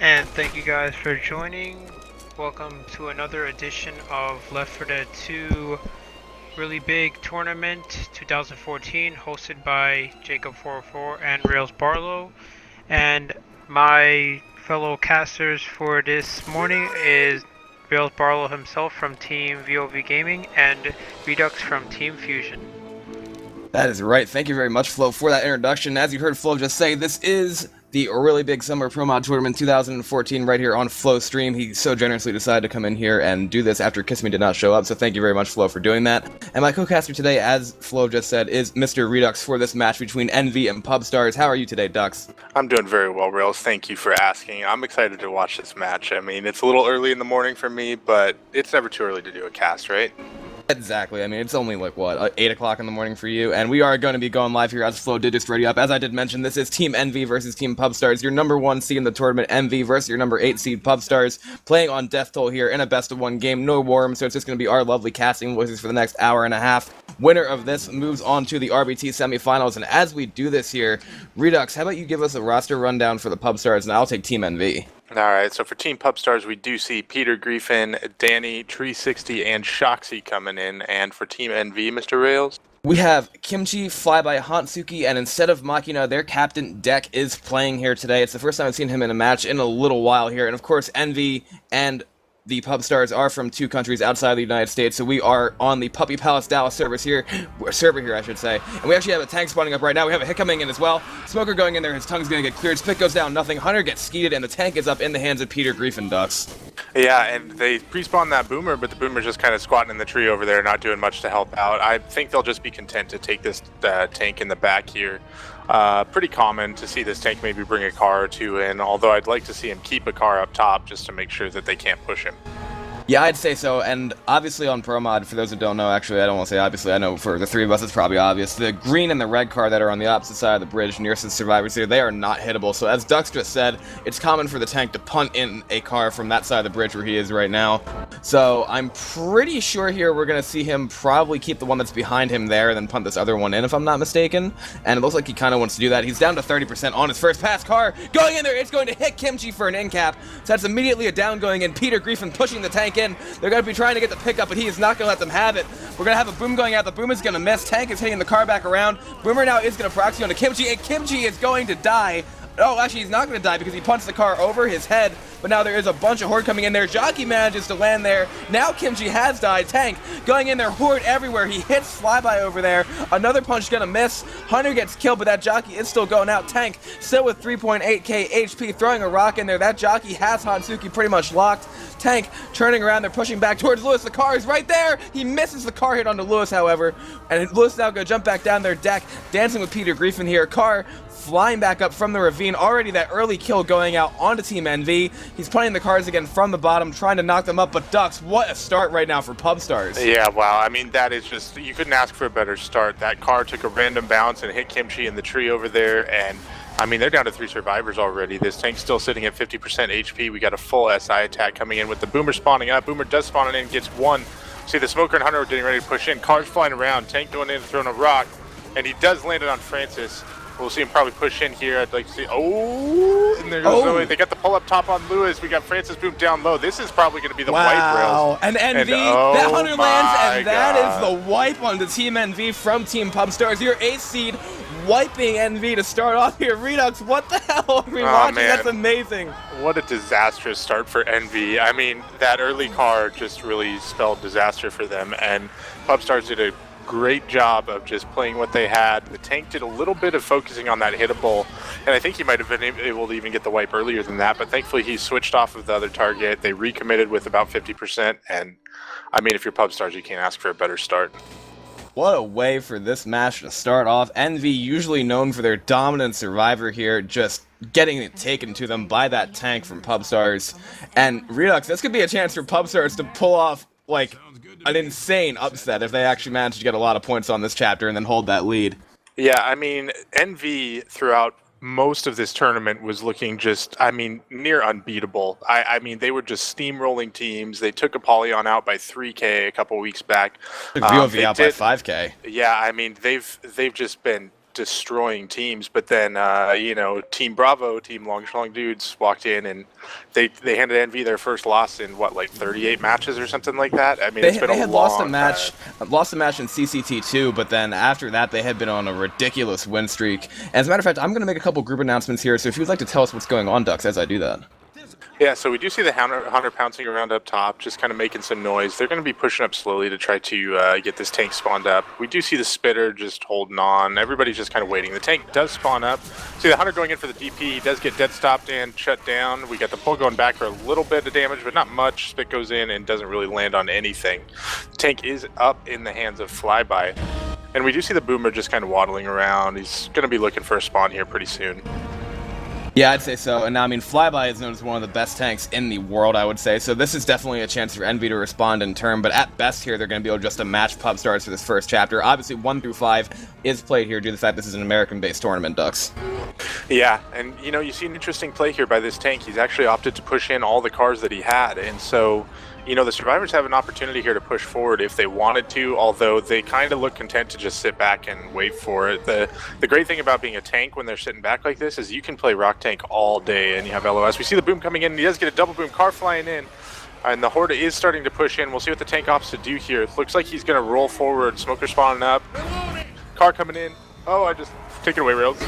And thank you guys for joining. Welcome to another edition of L4D2 Really Big Tournament 2014, hosted by Jacob404 and Rails Barlow. And my fellow casters for this morning is Rails Barlow himself from Team VOV Gaming and Redux from Team Fusion. That is right. Thank you very much, Flo, for that introduction. As you heard Flo just say, this is the Really Big Summer Pro Mod Tournament 2014 right here on Flo's stream. He so generously decided to come in here and do this after Kiss Me did not show up, so thank you very much, Flo, for doing that. And my co-caster today, as Flo just said, is Mr. Redux for this match between Envy and Pubstars. How are you today, Dux? I'm doing very well, Rails. Thank you for asking. I'm excited to watch this match. I mean, it's a little early in the morning for me, but it's never too early to do a cast, right? Exactly. I mean, it's only like, what, 8 o'clock in the morning for you, and we are going to be going live here as Flo did just ready up. As I did mention, this is Team Envy versus Team Pubstars, your number 1 seed in the tournament, Envy, versus your number 8 seed, Pubstars, playing on Death Toll here in a best-of-1 game, no worm, so it's just going to be our lovely casting voices for the next hour and a half. Winner of this moves on to the RBT semifinals, and as we do this here, Redux, how about you give us a roster rundown for the Pubstars, and I'll take Team Envy. Alright, so for Team Pubstars, we do see Peter Griffin, Danny, Tree60, and Shoxy coming in. And for Team NV, Mr. Rails? We have Kimchi, Flyby, Hantsuki, and instead of Makina, their captain, Deck, is playing here today. It's the first time I've seen him in a match in a little while here. And of course, Envy and the Pubstars are from 2 countries outside the United States, so we are on the Puppy Palace Dallas server here, I should say. And we actually have a tank spawning up right now. We have a hit coming in as well. Smoker going in there, his tongue's gonna get cleared. Spit goes down, nothing. Hunter gets skeeted, and the tank is up in the hands of Peter Griffin Ducks. Yeah, and they pre-spawned that Boomer, but the Boomer's just kind of squatting in the tree over there, not doing much to help out. I think they'll just be content to take this tank in the back here. Pretty common to see this tank maybe bring a car or 2 in, although I'd like to see him keep a car up top just to make sure that they can't push him. Yeah, I'd say so, and obviously on Pro Mod, for those who don't know, actually, I don't want to say obviously, I know for the 3 of us it's probably obvious, the green and the red car that are on the opposite side of the bridge nearest to the survivors here, they are not hittable, so as Dux just said, it's common for the tank to punt in a car from that side of the bridge where he is right now. So I'm pretty sure here we're going to see him probably keep the one that's behind him there and then punt this other one in, if I'm not mistaken, and it looks like he kind of wants to do that. He's down to 30% on his first pass. Car going in there, it's going to hit Kimchi for an in cap, so that's immediately a down going in. Peter Griffin pushing the tank in. They're going to be trying to get the pickup, but he is not going to let them have it. We're going to have a boom going out. The boom is going to miss. Tank is hitting the car back around. Boomer now is going to proxy onto Kimchi, and Kimchi is going to die. Oh, actually, he's not going to die because he punched the car over his head, but now there is a bunch of Horde coming in there. Jockey manages to land there. Now Kimchi has died. Tank going in there. Horde everywhere. He hits Flyby over there. Another punch going to miss. Hunter gets killed, but that Jockey is still going out. Tank still with 3.8k HP, throwing a rock in there. That Jockey has Hantsuki pretty much locked. Tank turning around. They're pushing back towards Lewis. The car is right there. He misses the car hit onto Lewis, however, and Lewis now going to jump back down there. Deck dancing with Peter Griffin here. Car flying back up from the ravine. Already that early kill going out onto Team NV. He's playing the cars again from the bottom, trying to knock them up, but Ducks, what a start right now for Pubstars. Yeah, wow. I mean, that is just, you couldn't ask for a better start. That car took a random bounce and hit Kimchi in the tree over there, and I mean, they're down to 3 survivors already. This tank's still sitting at 50% HP. We got a full SI attack coming in with the Boomer spawning up. Boomer does spawn in, gets 1. See, the Smoker and Hunter are getting ready to push in. Cars flying around, tank going in and throwing a rock, and he does land it on Francis. We'll see him probably push in here. I'd like to see. Oh, and there goes Zoe. They got the pull up top on Lewis. We got Francis Boom down low. This is probably going to be the wipe rails. And NV, that Hunter lands, and that is the wipe on the Team NV from Team Pubstars. Your 8th seed wiping NV to start off here. Redux, what the hell are we watching? Man. That's amazing. What a disastrous start for NV. I mean, that early car just really spelled disaster for them, and Pubstars did a great job of just playing what they had. The tank did a little bit of focusing on that hittable, and I think he might have been able to even get the wipe earlier than that, but thankfully he switched off of the other target. They recommitted with about 50%, and I mean, if you're Pubstars, you can't ask for a better start. What a way for this match to start off. Envy, usually known for their dominant survivor here, just getting it taken to them by that tank from Pubstars. And Redux, this could be a chance for Pubstars to pull off, like, an insane upset if they actually manage to get a lot of points on this chapter and then hold that lead. Yeah, I mean, NV throughout most of this tournament was looking just, I mean, near unbeatable. I mean, they were just steamrolling teams. They took Apollyon out by 3K a couple weeks back. Took VOV out by 5K. Yeah, I mean, they've just been destroying teams. But then, you know, Team Bravo, Team Long Schlong Dudes walked in and they handed Envy their first loss in what, like 38 matches or something like that. I mean, it's been they a had long lost a match, time. lost a match in CCT2, but then after that they had been on a ridiculous win streak. And as a matter of fact, I'm going to make a couple group announcements here. So if you'd like to tell us what's going on, Dux, as I do that. Yeah, so we do see the Hunter pouncing around up top, just kind of making some noise. They're going to be pushing up slowly to try to get this tank spawned up. We do see the Spitter just holding on. Everybody's just kind of waiting. The tank does spawn up. See the Hunter going in for the DP. He does get dead stopped and shut down. We got the pull going back for a little bit of damage, but not much. Spit goes in and doesn't really land on anything. The tank is up in the hands of Flyby. And we do see the Boomer just kind of waddling around. He's going to be looking for a spawn here pretty soon. Yeah, I'd say so. And now, I mean, Flyby is known as one of the best tanks in the world, I would say. So this is definitely a chance for Envy to respond in turn. But at best here, they're going to be able just to match pub starts for this first chapter. Obviously, 1 through 5 is played here due to the fact this is an American-based tournament, Dux. Yeah, and, you know, you see an interesting play here by this tank. He's actually opted to push in all the cars that he had. And so, you know, the survivors have an opportunity here to push forward if they wanted to, although they kind of look content to just sit back and wait for it. The great thing about being a tank when they're sitting back like this is you can play Rock Tank all day and you have LOS. We see the boom coming in, and he does get a double boom, car flying in, and the Horde is starting to push in. We'll see what the tank opts to do here. It looks like he's going to roll forward, Smoker spawning up, car coming in. Oh, I just take it away, Rails.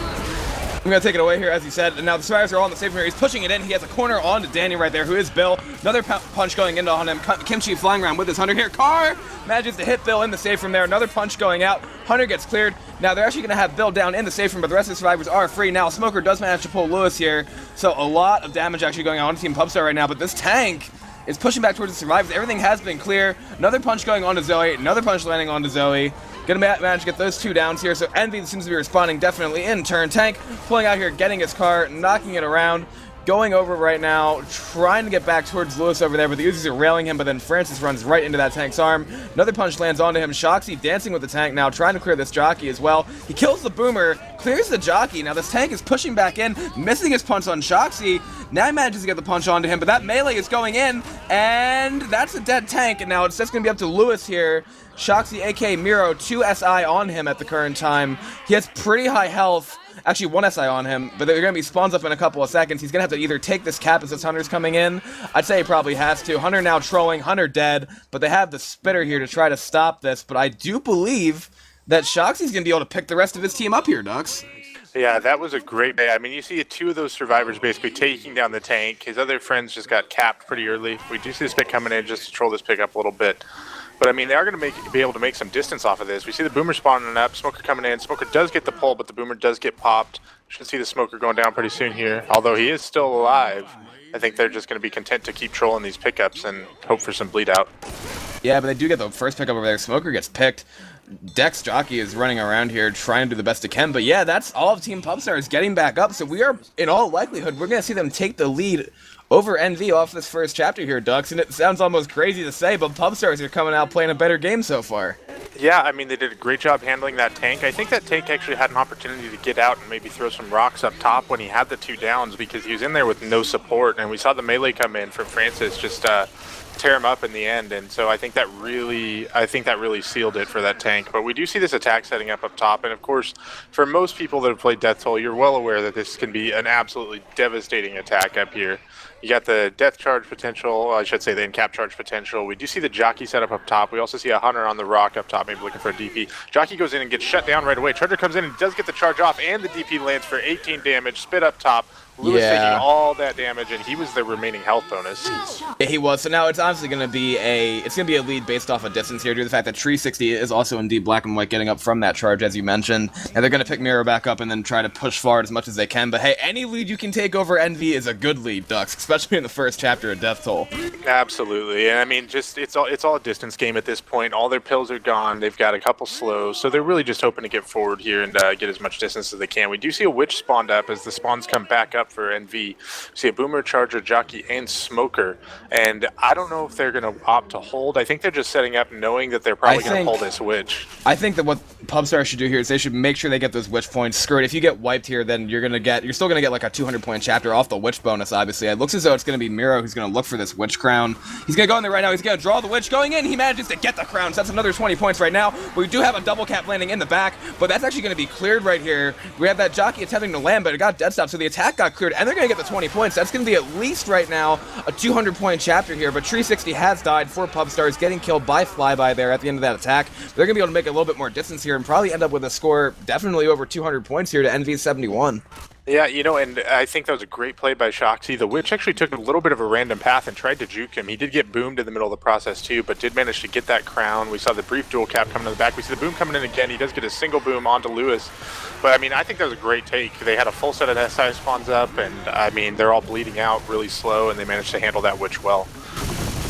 I'm going to take it away here, as he said, and now the survivors are all in the safe room here. He's pushing it in. He has a corner on to Danny right there, who is Bill. Another punch going into on him. Kimchi flying around with his Hunter here. Carr manages to hit Bill in the safe room there. Another punch going out. Hunter gets cleared. Now they're actually going to have Bill down in the safe room, but the rest of the survivors are free. Now Smoker does manage to pull Lewis here, so a lot of damage actually going on Team Pubstar right now, but this tank is pushing back towards the survivors. Everything has been clear. Another punch going on to Zoe. Another punch landing on to Zoe. Gonna manage to get those 2 downs here, so Envy seems to be responding definitely in turn. Tank pulling out here, getting his car, knocking it around, going over right now, trying to get back towards Lewis over there, but the Uzis are railing him, but then Francis runs right into that tank's arm. Another punch lands onto him. Shoxy dancing with the tank now, trying to clear this jockey as well. He kills the Boomer, clears the jockey. Now this tank is pushing back in, missing his punch on Shoxy. Now he manages to get the punch onto him, but that melee is going in, and that's a dead tank, and now it's just going to be up to Lewis here. Shoxy, aka Miro, 2 SI on him at the current time. He has pretty high health. Actually, 1 SI on him, but they're going to be spawns up in a couple of seconds. He's going to have to either take this cap as this Hunter's coming in. I'd say he probably has to. Hunter now trolling, Hunter dead, but they have the Spitter here to try to stop this. But I do believe that Shoxy's going to be able to pick the rest of his team up here, Dux. Yeah, that was a great day. I mean, you see 2 of those survivors basically taking down the tank. His other friends just got capped pretty early. We do see this pick coming in just to troll this pick up a little bit. But, I mean, they are going to be able to make some distance off of this. We see the Boomer spawning up, Smoker coming in. Smoker does get the pull, but the Boomer does get popped. Should see the Smoker going down pretty soon here. Although he is still alive, I think they're just going to be content to keep trolling these pickups and hope for some bleed out. Yeah, but they do get the first pickup over there. Smoker gets picked. Dex Jockey is running around here trying to do the best it can. But, yeah, that's all of Team Pubstar getting back up. So we are, in all likelihood, we're going to see them take the lead over NV off this first chapter here, Dux, and it sounds almost crazy to say, but Pubstars are coming out playing a better game so far. Yeah, I mean, they did a great job handling that tank. I think that tank actually had an opportunity to get out and maybe throw some rocks up top when he had the 2 downs because he was in there with no support, and we saw the melee come in from Francis just tear him up in the end, and so I think that really sealed it for that tank. But we do see this attack setting up top, and of course, for most people that have played Death Toll, you're well aware that this can be an absolutely devastating attack up here. You got the death charge potential, I should say the in-cap charge potential. We do see the jockey setup up top. We also see a Hunter on the rock up top, maybe looking for a DP. Jockey goes in and gets shut down right away. Charger comes in and does get the charge off, and the DP lands for 18 damage. Spit up top. Lewis taking all that damage, and he was the remaining health bonus. Yeah, he was. So now it's obviously going to be a lead based off of distance here, due to the fact that Tree 60 is also indeed black and white, getting up from that charge, as you mentioned. And they're going to pick Miro back up and then try to push forward as much as they can. But hey, any lead you can take over Envy is a good lead, Dux, especially in the first chapter of Death Toll. Absolutely, and I mean, just it's all a distance game at this point. All their pills are gone. They've got a couple slows, so they're really just hoping to get forward here and get as much distance as they can. We do see a witch spawned up as the spawns come back up for NV. We see a Boomer, Charger, Jockey, and Smoker, and I don't know if they're going to opt to hold. I think they're just setting up knowing that they're probably going to pull this witch. I think that what Pubstar should do here is they should make sure they get those witch points. Screw it, if you get wiped here, then you're still gonna get like a 200-point chapter off the witch bonus, obviously. It looks as though it's gonna be Miro who's gonna look for this witch crown. He's gonna go in there right now, he's gonna draw the witch, going in, he manages to get the crown, so that's another 20 points right now. We do have a double cap landing in the back, but that's actually gonna be cleared right here. We have that jockey attempting to land, but it got dead stopped, so the attack got cleared, and they're gonna get the 20 points. That's gonna be at least right now a 200-point chapter here, but Tree 60 has died for Pubstars, getting killed by Flyby there at the end of that attack. They're gonna be able to make a little bit more distance here and probably end up with a score definitely over 200 points here to NV 71. Yeah, you know, and I think that was a great play by Shoxy. The Witch actually took a little bit of a random path and tried to juke him. He did get boomed in the middle of the process too, but did manage to get that crown. We saw the brief dual cap coming in the back. We see the boom coming in again. He does get a single boom onto Lewis. But, I mean, I think that was a great take. They had a full set of SI spawns up, and, I mean, they're all bleeding out really slow, and they managed to handle that Witch well.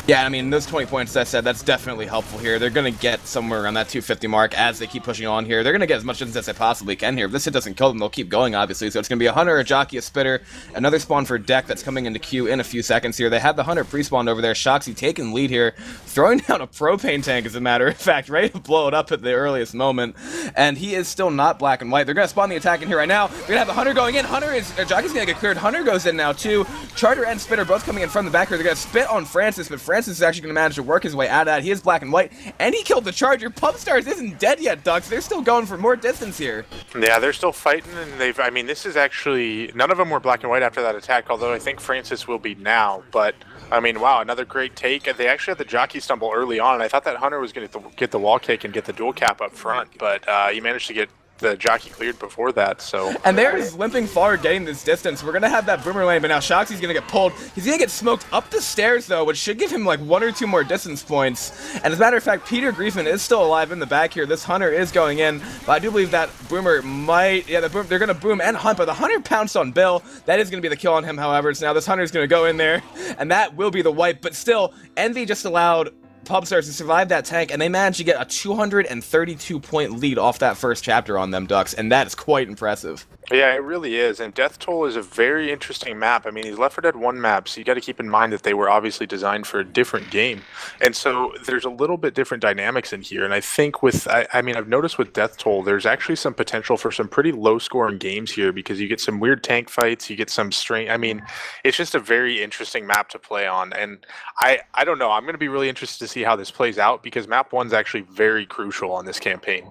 Yeah, I mean, those 20 points, as I said, that's definitely helpful here. They're going to get somewhere around that 250 mark as they keep pushing on here. They're going to get as much distance as they possibly can here. If this hit doesn't kill them, they'll keep going, obviously. So it's going to be a Hunter, a Jockey, a Spitter, another spawn for Deck that's coming into queue in a few seconds here. They have the Hunter pre-spawned over there. Shoxy taking lead here, throwing down a propane tank, as a matter of fact, ready to blow it up at the earliest moment. And he is still not black and white. They're going to spawn the attack in here right now. They're going to have the Hunter going in. Jockey's going to get cleared. Hunter goes in now, too. Charter and Spitter both coming in from the back here. They're going to spit on Francis, but Francis is actually going to manage to work his way out of that. He is black and white, and he killed the Charger. Pubstars isn't dead yet, Ducks. They're still going for more distance here. Yeah, they're still fighting, and I mean, this is actually, none of them were black and white after that attack, although I think Francis will be now, but, I mean, wow, another great take. They actually had the jockey stumble early on, and I thought that Hunter was going to get the wall kick and get the dual cap up front, but he managed to get the jockey cleared before that, so. And there's limping forward getting this distance. We're gonna have that boomer lane, but now Shoxy's gonna get pulled. He's gonna get smoked up the stairs though, which should give him like 1 or 2 more distance points. And as a matter of fact, Peter Griefin is still alive in the back here. This Hunter is going in, but I do believe that boomer might, they're gonna boom and hunt, but the Hunter pounced on Bill. That is gonna be the kill on him, however. So now this Hunter's gonna go in there, and that will be the wipe, but still, Envy just allowed Pubstars to survive that tank, and they managed to get a 232-point lead off that first chapter on them, Ducks, and that is quite impressive. Yeah, it really is, and Death Toll is a very interesting map. I mean, these Left 4 Dead 1 maps, you got to keep in mind that they were obviously designed for a different game, and so there's a little bit different dynamics in here, and I think with, I mean, I've noticed with Death Toll, there's actually some potential for some pretty low-scoring games here, because you get some weird tank fights, you get some I mean, it's just a very interesting map to play on, and I don't know, I'm going to be really interested to see how this plays out, because map 1's actually very crucial on this campaign.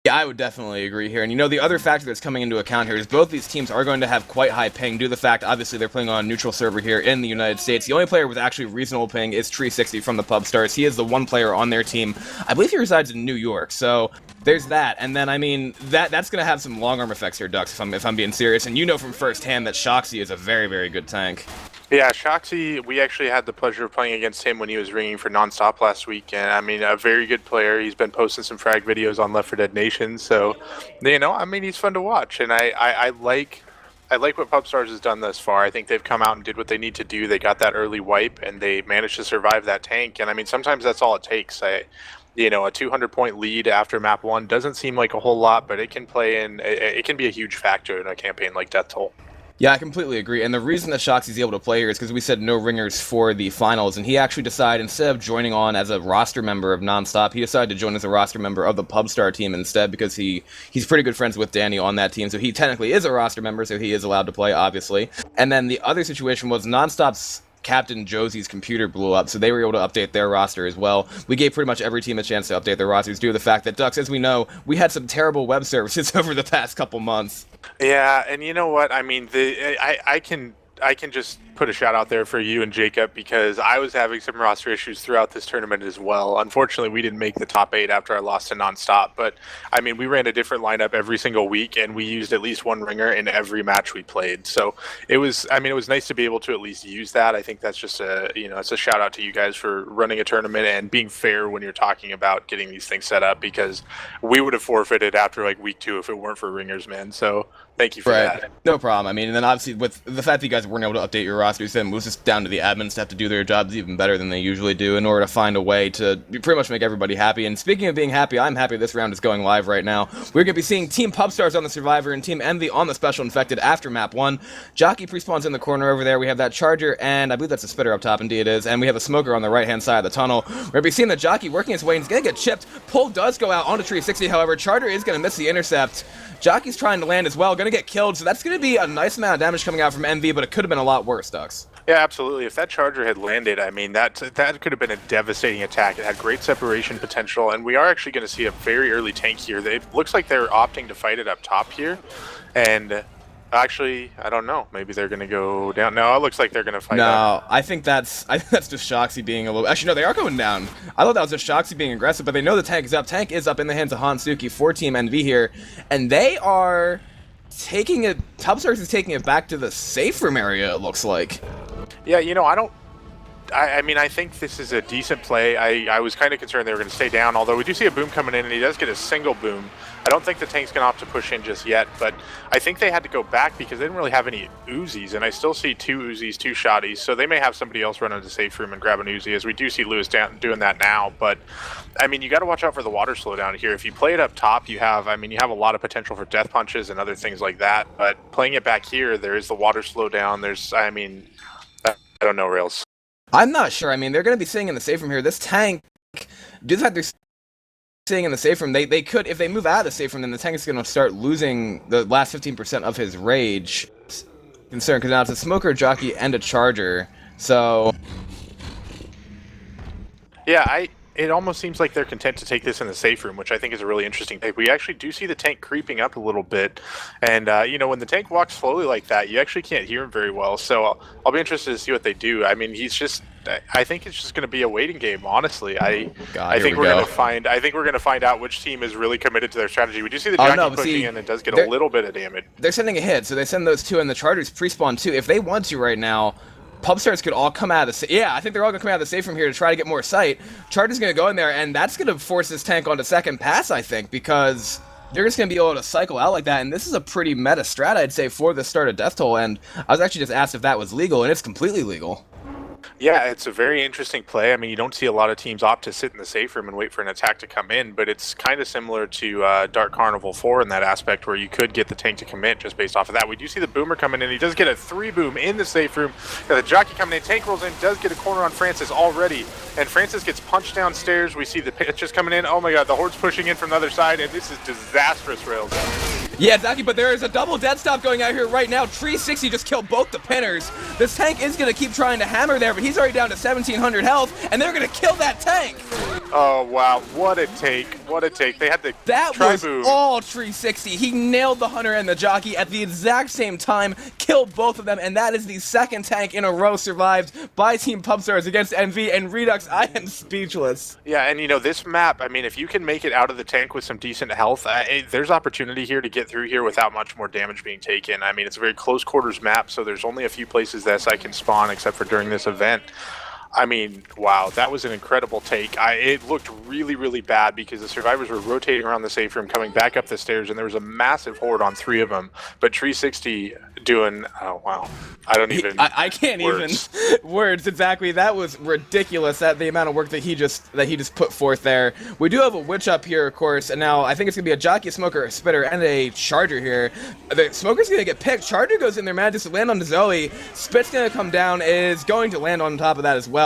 Yeah, I would definitely agree here. And you know, the other factor that's coming into account here is both these teams are going to have quite high ping due to the fact, obviously, they're playing on a neutral server here in the United States. The only player with actually reasonable ping is Tree 60 from the Pubstars. He is the one player on their team. I believe he resides in New York, so there's that. And then, I mean, that's going to have some long-arm effects here, Ducks, if I'm being serious. And you know from firsthand that Shoxy is a very, very good tank. Yeah, Shoxy, we actually had the pleasure of playing against him when he was ringing for Nonstop last week, and I mean, a very good player. He's been posting some frag videos on Left 4 Dead Nation, so, you know, I mean, he's fun to watch, and I like what Pubstars has done thus far. I think they've come out and did what they need to do. They got that early wipe, and they managed to survive that tank, and I mean, sometimes that's all it takes. You know, a 200-point lead after map 1 doesn't seem like a whole lot, but it can it can be a huge factor in a campaign like Death Toll. Yeah, I completely agree, and the reason that Shoxy's able to play here is because we said no ringers for the finals, and he actually decided, instead of joining on as a roster member of Nonstop, he decided to join as a roster member of the Pubstar team instead, because he's pretty good friends with Danny on that team, so he technically is a roster member, so he is allowed to play, obviously. And then the other situation was Nonstop's Captain Josie's computer blew up, so they were able to update their roster as well. We gave pretty much every team a chance to update their rosters due to the fact that, Ducks, as we know, we had some terrible web services over the past couple months. Yeah, and you know what? I mean, I can just put a shout out there for you and Jacob, because I was having some roster issues throughout this tournament as well. Unfortunately, we didn't make the top 8 after I lost to Nonstop, but I mean, we ran a different lineup every single week, and we used at least one ringer in every match we played. So it was nice to be able to at least use that. I think that's just it's a shout out to you guys for running a tournament and being fair when you're talking about getting these things set up, because we would have forfeited after like week 2 if it weren't for ringers, man. So thank you for that. No problem. I mean, and then obviously with the fact that you guys weren't able to update your roster. You said it was just down to the admins to have to do their jobs even better than they usually do in order to find a way to pretty much make everybody happy. And speaking of being happy, I'm happy this round is going live right now. We're going to be seeing Team Pubstars on the Survivor and Team Envy on the Special Infected after map 1. Jockey pre-spawns in the corner over there. We have that Charger, and I believe that's a Spitter up top, indeed it is. And we have a Smoker on the right-hand side of the tunnel. We're going to be seeing the Jockey working his way, and he's going to get chipped. Pull does go out onto Tree 60, however. Charger is going to miss the intercept. Jockey's trying to land as well, going to get killed, so that's going to be a nice amount of damage coming out from MV, but it could have been a lot worse, Dux. Yeah, absolutely. If that Charger had landed, I mean, that could have been a devastating attack. It had great separation potential, and we are actually going to see a very early tank here. It looks like they're opting to fight it up top here, and actually, I don't know. Maybe they're going to go down. No, it looks like they're going to fight up. I think that's just Shoxy being a little... Actually, no, they are going down. I thought that was just Shoxy being aggressive, but they know the tank is up. Tank is up in the hands of Hansuki for Team NV here, and they are taking it... Pubstars is taking it back to the safe room area, it looks like. Yeah, you know, I mean, I think this is a decent play. I was kind of concerned they were going to stay down, although we do see a boom coming in, and he does get a single boom. I don't think the tank's going to opt to push in just yet, but I think they had to go back because they didn't really have any Uzis, and I still see 2 Uzis, 2 shotties, so they may have somebody else run into the safe room and grab an Uzi, as we do see Lewis doing that now. But, I mean, you got to watch out for the water slowdown here. If you play it up top, you have a lot of potential for death punches and other things like that, but playing it back here, there is the water slowdown. I don't know, Rails. I'm not sure. I mean, they're going to be sitting in the safe room here. This tank, due to the fact they're sitting in the safe room, they could, if they move out of the safe room, then the tank is going to start losing the last 15% of his rage. Concern, because now it's a Smoker, Jockey, and a Charger. So... Yeah, it almost seems like they're content to take this in the safe room, which I think is a really interesting take. We actually do see the tank creeping up a little bit, and you know, when the tank walks slowly like that, you actually can't hear him very well. So I'll be interested to see what they do. I mean, I think it's just going to be a waiting game. Honestly, I think we're going to find out which team is really committed to their strategy. We do see the Jockey pushing in, and does get a little bit of damage. They're sending a hit, so they send those 2, and the Chargers pre-spawn too. If they want to right now, Pubstars could all come out of the... Yeah, I think they're all going to come out of the safe room here to try to get more sight. Charger's going to go in there, and that's going to force this tank onto second pass, I think, because they're just going to be able to cycle out like that, and this is a pretty meta strat, I'd say, for the start of Death Toll, and I was actually just asked if that was legal, and it's completely legal. Yeah, it's a very interesting play. I mean, you don't see a lot of teams opt to sit in the safe room and wait for an attack to come in, but it's kind of similar to Dark Carnival 4 in that aspect where you could get the tank to commit just based off of that. We do see the Boomer coming in. He does get a 3 boom in the safe room. The Jockey coming in. Tank rolls in, does get a corner on Francis already, and Francis gets punched downstairs. We see the pitches coming in. Oh my god, the Horde's pushing in from the other side, and this is disastrous, Rails. Yeah, exactly, but there is a double dead stop going out here right now. Tree 60 just killed both the pinners. This tank is going to keep trying to hammer there, but he's already down to 1,700 health, and they're going to kill that tank. Oh, wow. What a take. What a take. They had the That was all Tree 60. He nailed the Hunter and the Jockey at the exact same time, killed both of them, and that is the second tank in a row survived by Team Pubstars against MV, and Redux, I am speechless. Yeah, and you know, this map, I mean, if you can make it out of the tank with some decent health, there's opportunity here to get through here without much more damage being taken. I mean, it's a very close quarters map, so there's only a few places that SI can spawn except for during this event. I mean, wow, that was an incredible take. It looked really, really bad because the survivors were rotating around the safe room, coming back up the stairs, and there was a massive horde on 3 of them. But Tree 60 doing, oh wow, I don't even. I can't words. Even words exactly. That was ridiculous. That the amount of work that he just put forth there. We do have a witch up here, of course, and now I think it's gonna be a Jockey, a Smoker, a Spitter, and a Charger here. The Smoker's gonna get picked. Charger goes in there, manages to land on Zoe. Spit's gonna come down, is going to land on top of that as well.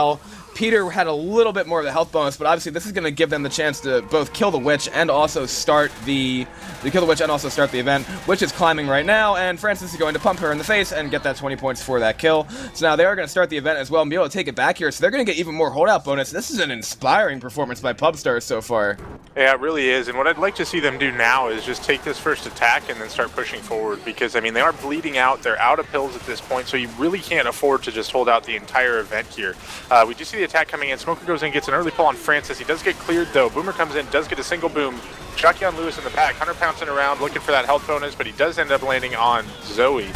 Peter had a little bit more of the health bonus, but obviously this is going to give them the chance to both kill the witch and also start the event. Witch is climbing right now, and Francis is going to pump her in the face and get that 20 points for that kill. So now they are going to start the event as well and be able to take it back here, so they're going to get even more holdout bonus. This is an inspiring performance by Pubstars so far. Yeah, it really is, and what I'd like to see them do now is just take this first attack and then start pushing forward, because, I mean, they are bleeding out, they're out of pills at this point, so you really can't afford to just hold out the entire event here. We do see the attack coming in. Smoker goes in, gets an early pull on Francis. He does get cleared though. Boomer comes in, does get a single boom. Jockey on Lewis in the back. Hunter pouncing around, looking for that health bonus, but he does end up landing on Zoe.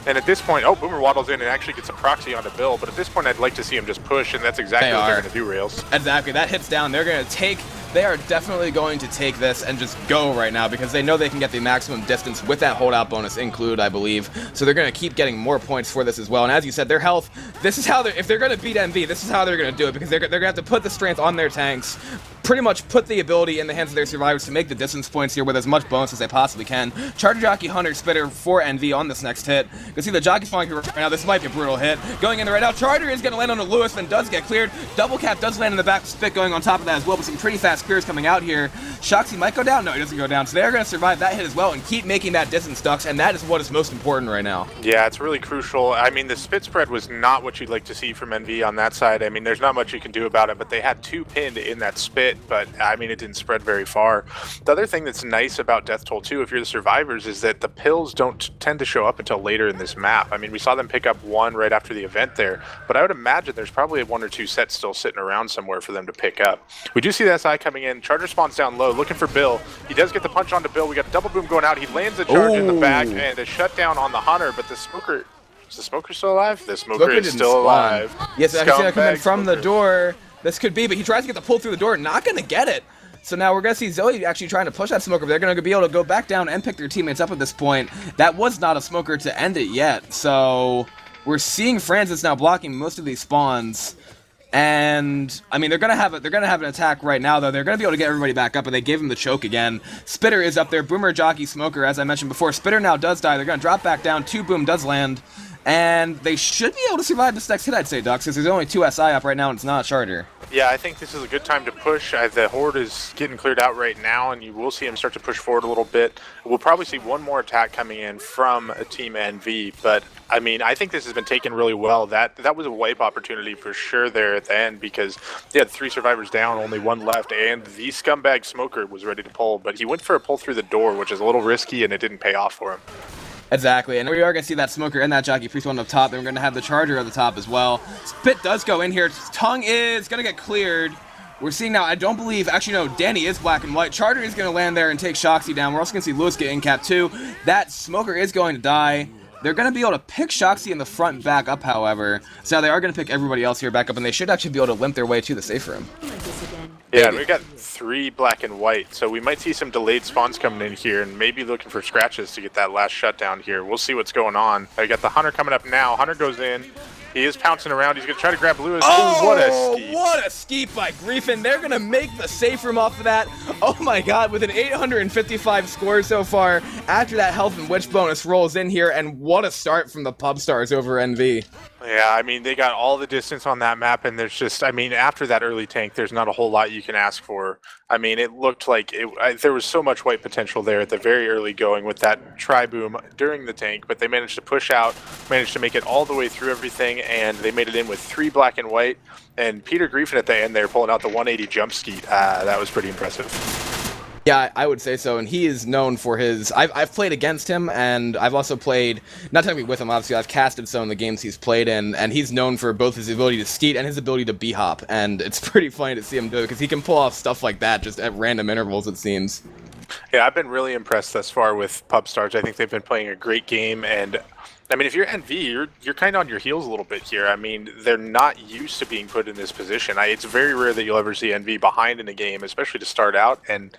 And at this point, oh, Boomer waddles in and actually gets a proxy onto Bill, but at this point I'd like to see him just push, and that's exactly what they're going to do, Rails. Exactly, that hits down. They're going to take they are definitely going to take this and just go right now because they know they can get the maximum distance with that holdout bonus included, I believe. So they're going to keep getting more points for this as well. And as you said, their health, this is how if they're going to beat MV, this is how they're going to do it because they're going to have to put the strength on their tanks, pretty much put the ability in the hands of their survivors to make the distance points here with as much bonus as they possibly can. Charger Jockey, Hunter, Spitter for NV on this next hit. You can see the Jockey spawning here right now. This might be a brutal hit. Going in there right now. Charger is going to land on a Lewis, then does get cleared. Double cap does land in the back. Spit going on top of that as well, but some pretty fast clears coming out here. Shoxy might go down. No, he doesn't go down. So they're going to survive that hit as well and keep making that distance, Ducks, and that is what is most important right now. Yeah, it's really crucial. I mean, the spit spread was not what you'd like to see from NV on that side. I mean, there's not much you can do about it, but they had 2 pinned in that spit, but I mean, it didn't spread very far. The other thing that's nice about Death Toll 2, if you're the survivors, is that the pills don't tend to show up until later in this map. I mean, we saw them pick up 1 right after the event there, but I would imagine there's probably 1 or 2 sets still sitting around somewhere for them to pick up. We do see the SI coming in. Charger spawns down low, looking for Bill. He does get the punch onto Bill. We got a double boom going out. He lands a charge in the back and a shutdown on the Hunter, but the Smoker... Is the Smoker still alive? The Smoker is still alive. Yes, I can see that coming from the door. This could be, but he tries to get the pull through the door. Not going to get it. So now we're going to see Zoe actually trying to push that Smoker. They're going to be able to go back down and pick their teammates up at this point. That was not a Smoker to end it yet. So we're seeing Francis now blocking most of these spawns. And I mean, they're gonna have an attack right now, though. They're gonna be able to get everybody back up, and they gave him the choke again. Spitter is up there. Boomer, Jockey, Smoker, as I mentioned before. Spitter now does die. They're gonna drop back down. 2 boom does land, and they should be able to survive this next hit, I'd say, Ducks, because there's only 2 SI up right now, and it's not Charter. Yeah, I think this is a good time to push. The Horde is getting cleared out right now, and you will see him start to push forward a little bit. We'll probably see 1 more attack coming in from Team NV, but I mean, I think this has been taken really well. That was a wipe opportunity for sure there at the end because they had 3 survivors down, only 1 left, and the scumbag Smoker was ready to pull, but he went for a pull through the door, which is a little risky, and it didn't pay off for him. Exactly, and we are going to see that Smoker and that Jockey pre-spawn up top. Then we're going to have the Charger at the top as well. Spit does go in here. Tongue is going to get cleared. We're seeing now, I don't believe, actually no, Danny is black and white. Charger is going to land there and take Shoxy down. We're also going to see Lewis get in cap too. That Smoker is going to die. They're going to be able to pick Shoxy in the front back up, however. So they are going to pick everybody else here back up, and they should actually be able to limp their way to the safe room. Yeah, we got 3 black and white, so we might see some delayed spawns coming in here and maybe looking for scratches to get that last shutdown here. We'll see what's going on. I got the Hunter coming up now. Hunter goes in. He is pouncing around. He's going to try to grab Lewis. Oh, what a skeep. What a skeep by Griefin. They're going to make the safe room off of that. Oh my god, with an 855 score so far, after that health and witch bonus rolls in here, and what a start from the Pub Stars over NV. Yeah, I mean, they got all the distance on that map, and there's just, I mean, after that early tank, there's not a whole lot you can ask for. I mean, it looked like there was so much white potential there at the very early going with that tri-boom during the tank, but they managed to push out, managed to make it all the way through everything, and they made it in with 3 black and white, and Peter Griefin at the end there pulling out the 180 jump skeet. That was pretty impressive. Yeah, I would say so, and he is known for his... I've played against him, and I've also played, not technically with him, obviously, I've casted some of the games he's played in, and he's known for both his ability to skeet and his ability to b-hop, and it's pretty funny to see him do it, because he can pull off stuff like that just at random intervals, it seems. Yeah, I've been really impressed thus far with Pub Stars. I think they've been playing a great game, and I mean, if you're NV, you're kind of on your heels a little bit here. I mean, they're not used to being put in this position. It's very rare that you'll ever see NV behind in a game, especially to start out, and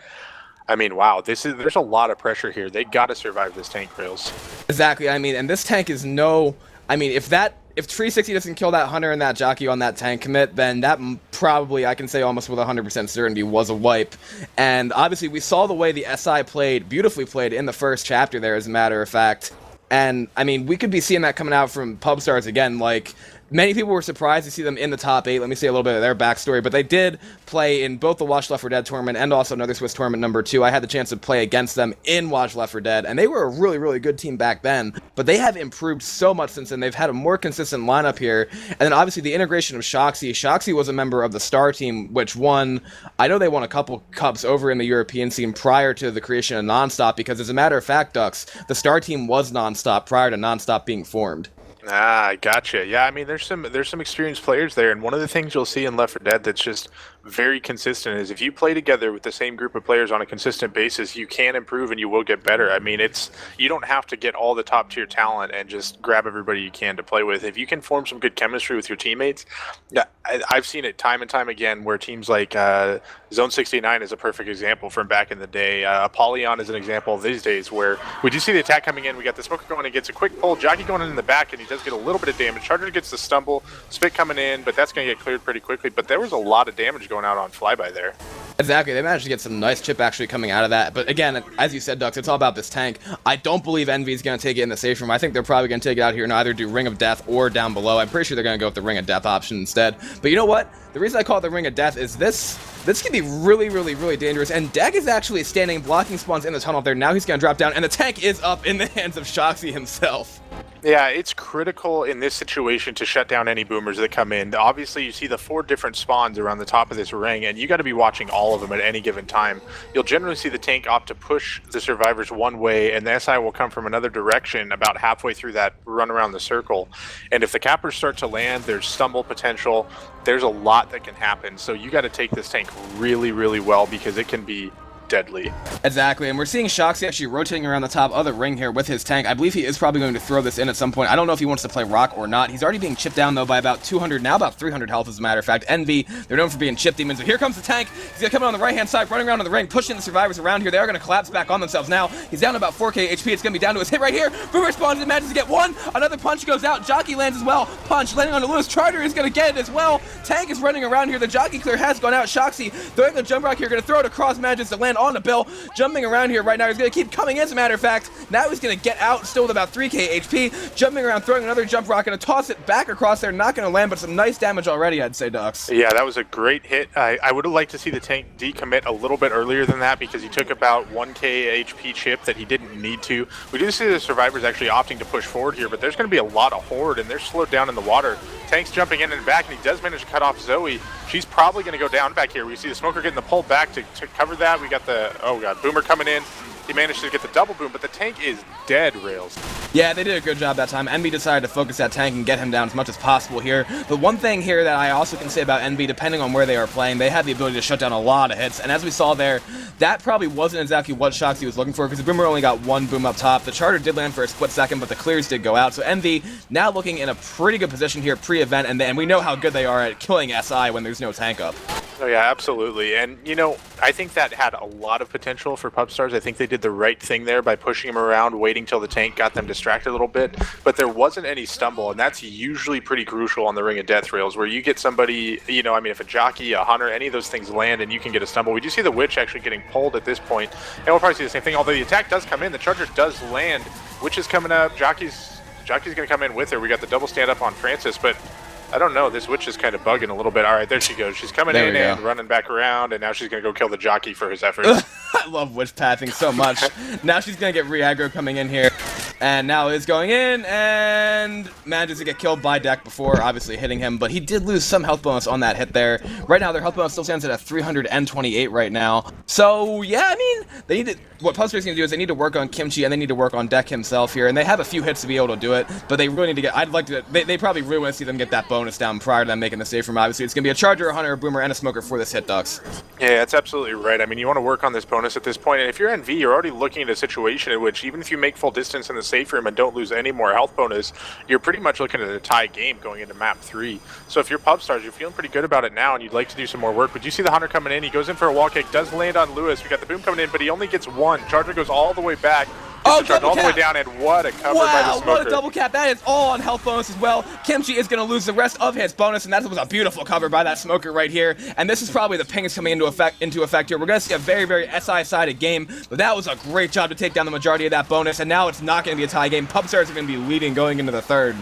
I mean, wow, there's a lot of pressure here. They got to survive this tank, Rails. Exactly. I mean, and this tank is no... I mean, if 360 doesn't kill that Hunter and that Jockey on that tank commit, then that probably, I can say almost with 100% certainty, was a wipe. And obviously, we saw the way the SI played, beautifully played, in the first chapter there, as a matter of fact. And, I mean, we could be seeing that coming out from Pub Stars again, like... Many people were surprised to see them in the top 8. Let me say a little bit of their backstory. But they did play in both the Watch Left 4 Dead tournament and also another Swiss tournament number 2. I had the chance to play against them in Watch Left 4 Dead, and they were a really, really good team back then. But they have improved so much since then. They've had a more consistent lineup here. And then obviously the integration of Shoxy. Shoxy was a member of the Star team, which won, I know they won a couple cups over in the European scene prior to the creation of Nonstop, because as a matter of fact, Ducks, the Star team was Nonstop prior to Nonstop being formed. I gotcha. Yeah, I mean, there's some experienced players there, and one of the things you'll see in Left 4 Dead that's just very consistent is if you play together with the same group of players on a consistent basis, you can improve and you will get better. I mean, you don't have to get all the top tier talent and just grab everybody you can to play with. If you can form some good chemistry with your teammates, I've seen it time and time again where teams like Zone 69 is a perfect example from back in the day. Apollyon is an example these days where we do see the attack coming in. We got the smoker going and gets a quick pull. Jockey going in the back, and he does get a little bit of damage. Charger gets the stumble. Spit coming in, but that's going to get cleared pretty quickly. But there was a lot of damage going out on Flyby there. Exactly, they managed to get some nice chip actually coming out of that. But again, as you said, Dux, it's all about this tank. I don't believe Envy's going to take it in the safe room. I think they're probably going to take it out here and either do Ring of Death or down below. I'm pretty sure they're going to go with the Ring of Death option instead. But you know what? The reason I call it the Ring of Death is this can be really, really, really dangerous. And Dag is actually standing, blocking spawns in the tunnel there. Now he's going to drop down, and the tank is up in the hands of Shoxy himself. Yeah, it's critical in this situation to shut down any boomers that come in. Obviously, you see the 4 different spawns around the top of this ring, and you got to be watching all of them at any given time. You'll generally see the tank opt to push the survivors one way, and the SI will come from another direction about halfway through that run around the circle. And if the cappers start to land, there's stumble potential. There's a lot that can happen. So you got to take this tank really, really well because it can be deadly. Exactly, and we're seeing Shoxy actually rotating around the top of the ring here with his tank. I believe he is probably going to throw this in at some point. I don't know if he wants to play rock or not. He's already being chipped down though by about 200, now about 300 health as a matter of fact. Envy, they're known for being chip demons, but here comes the tank. He's gonna come in on the right hand side, running around in the ring, pushing the survivors around here. They are gonna collapse back on themselves now. He's down to about 4k HP. It's gonna be down to his hit right here. Boomer spawns and manages to get one. Another punch goes out. Jockey lands as well. Punch landing on the Lewis. Charter is gonna get it as well. Tank is running around here. The jockey clear has gone out. Shoxy throwing a jump rock here, gonna throw it across, manages to land on the Bill. Jumping around here right now. He's going to keep coming in, as a matter of fact. Now he's going to get out, still with about 3k HP. Jumping around, throwing another jump rock, going to toss it back across there. Not going to land, but some nice damage already, I'd say, Dux. Yeah, that was a great hit. I would have liked to see the tank decommit a little bit earlier than that because he took about 1k HP chip that he didn't need to. We do see the survivors actually opting to push forward here, but there's going to be a lot of horde, and they're slowed down in the water. Tank's jumping in and back, and he does manage to cut off Zoe. She's probably going to go down back here. We see the smoker getting the pull back to cover that. We got the, oh god, Boomer coming in. He managed to get the double boom, but the tank is dead, Rails. Yeah, they did a good job that time. Envy decided to focus that tank and get him down as much as possible here. The one thing here that I also can say about Envy, depending on where they are playing, they have the ability to shut down a lot of hits. And as we saw there, that probably wasn't exactly what Shoxy was looking for because the Boomer only got one boom up top. The Charter did land for a split second, but the clears did go out. So Envy now looking in a pretty good position here pre-event, and we know how good they are at killing SI when there's no tank up. Oh yeah, absolutely. And you know, I think that had a lot of potential for Pupstars. I think they did the right thing there by pushing him around, waiting till the tank got them distracted a little bit. But there wasn't any stumble, and that's usually pretty crucial on the Ring of Death Rails, where you get somebody, you know, I mean, if a jockey, a hunter, any of those things land and you can get a stumble. We do see the Witch actually getting pulled at this point, and we'll probably see the same thing. Although the attack does come in, the Charger does land. Witch is coming up. Jockey's going to come in with her. We got the double stand up on Francis, but I don't know. This Witch is kind of bugging a little bit. All right, there she goes. She's coming in and running back around, and now she's going to go kill the jockey for his efforts. I love Witch pathing so much. Now she's going to get re-aggro coming in here. And now is going in and manages to get killed by Deck before obviously hitting him, but he did lose some health bonus on that hit there. Right now their health bonus still stands at a 328 right now. So yeah, I mean, they need to, what Pupstars going to do is they need to work on Kimchi and they need to work on Deck himself here, and they have a few hits to be able to do it, but they really need to get, I'd like to, they probably really want to see them get that bonus down prior to them making the safe room. Obviously it's going to be a Charger, a Hunter, a Boomer, and a Smoker for this hit, Dux. Yeah, that's absolutely right. I mean, you want to work on this bonus at this point, and if you're NV, you're already looking at a situation in which even if you make full distance in the safe room and don't lose any more health bonus, you're pretty much looking at a tie game going into map 3. So if you're Pupstars, you're feeling pretty good about it now and you'd like to do some more work. But you see the Hunter coming in, he goes in for a wall kick, does land on Lewis. We got the boom coming in, but he only gets one. Charger goes all the way back. Oh, all the way down, and what a cover by the Smoker. What a double cap. That is all on health bonus as well. Kimchi is going to lose the rest of his bonus, and that was a beautiful cover by that Smoker right here. And this is probably the pings coming into effect here. We're going to see a very, very SI-sided game, but that was a great job to take down the majority of that bonus, and now it's not going to be a tie game. Pupstars are going to be leading going into the third.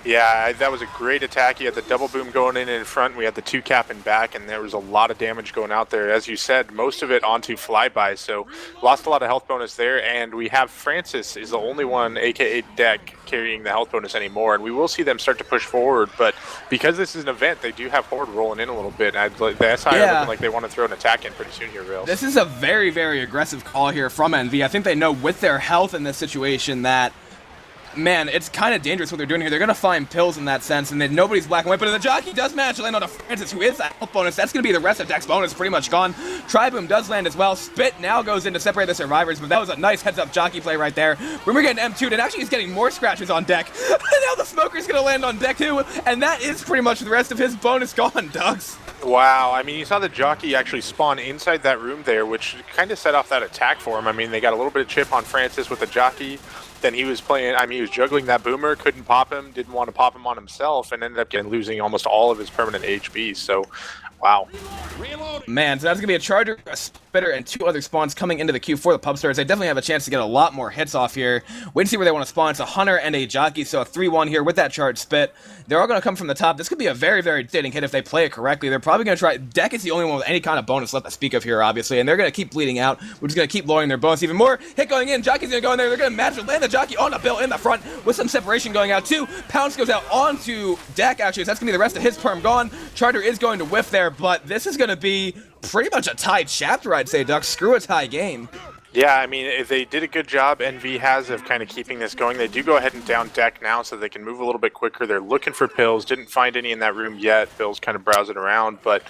Yeah, that was a great attack. You had the double boom going in front. We had the 2 cap in back, and there was a lot of damage going out there. As you said, most of it onto Flyby, so lost a lot of health bonus there. And we have Francis is the only one, a.k.a. Deck, carrying the health bonus anymore. And we will see them start to push forward, but because this is an event, they do have Horde rolling in a little bit. The SI are looking like they want to throw an attack in pretty soon here, Rails. This is a very, very aggressive call here from NV. I think they know with their health in this situation that man, it's kind of dangerous what they're doing here. They're going to find pills in that sense, and then nobody's black and white, but the jockey does manage to land on a Francis, who is that health bonus. That's going to be the rest of Deck's bonus, pretty much gone. Tri-Boom does land as well. Spit now goes in to separate the survivors, but that was a nice heads-up jockey play right there. Boomer getting M2'd, and actually he's getting more scratches on Deck. And now the Smoker's going to land on Deck too, and that is pretty much the rest of his bonus gone, Dugs. Wow, I mean, you saw the jockey actually spawn inside that room there, which kind of set off that attack for him. I mean, they got a little bit of chip on Francis with the jockey. Then he was playing, I mean, he was juggling that Boomer, couldn't pop him, didn't want to pop him on himself, and ended up losing almost all of his permanent HP. So, wow. Man, so that's going to be a Charger, a Spitter, and 2 other spawns coming into the queue for the Pubstars. They definitely have a chance to get a lot more hits off here. Wait and see where they want to spawn. It's a Hunter and a Jockey, so a 3-1 here with that charged Spit. They're all going to come from the top. This could be a very, very devastating hit if they play it correctly. They're probably going to try. Deck is the only one with any kind of bonus left to speak of here, obviously, and they're going to keep bleeding out, which is going to keep lowering their bonus even more. Hit going in. Jockey's going to go in there. They're going to match land the Jockey on the bill in the front with some separation going out, too. Pounce goes out onto Deck, actually, so that's going to be the rest of his perm gone. Charger is going to whiff there, but this is going to be pretty much a tied chapter, I'd say, Duck. Screw a tie game. Yeah, I mean, if they did a good job, NV has, of kind of keeping this going. They do go ahead and down Deck now so they can move a little bit quicker. They're looking for pills. Didn't find any in that room yet. Bill's kind of browsing around. But,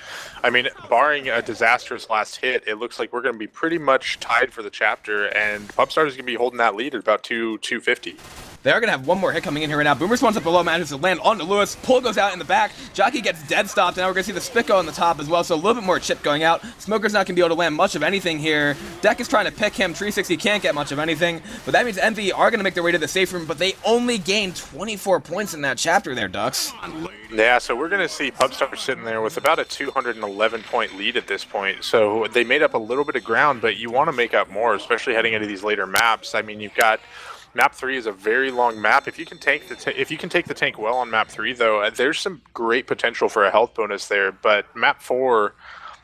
I mean, barring a disastrous last hit, it looks like we're going to be pretty much tied for the chapter. And Pubstars is going to be holding that lead at about 250. They are going to have one more hit coming in here right now. Boomer spawns up below, manages to land onto Lewis. Pull goes out in the back. Jockey gets dead stopped, and now we're going to see the Spit go on the top as well, so a little bit more chip going out. Smoker's not going to be able to land much of anything here. Deck is trying to pick him. 360 can't get much of anything, but that means Envy are going to make their way to the safe room, but they only gain 24 points in that chapter there, Ducks. Yeah, so we're going to see Pubstars sitting there with about a 211-point lead at this point. So they made up a little bit of ground, but you want to make up more, especially heading into these later maps. I mean, you've got Map 3 is a very long map. If you can take the tank well on Map 3, though, there's some great potential for a health bonus there. But Map 4,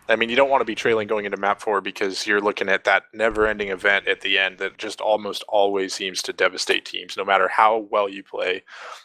I mean, you don't want to be trailing going into Map 4 because you're looking at that never-ending event at the end that just almost always seems to devastate teams, no matter how well you play.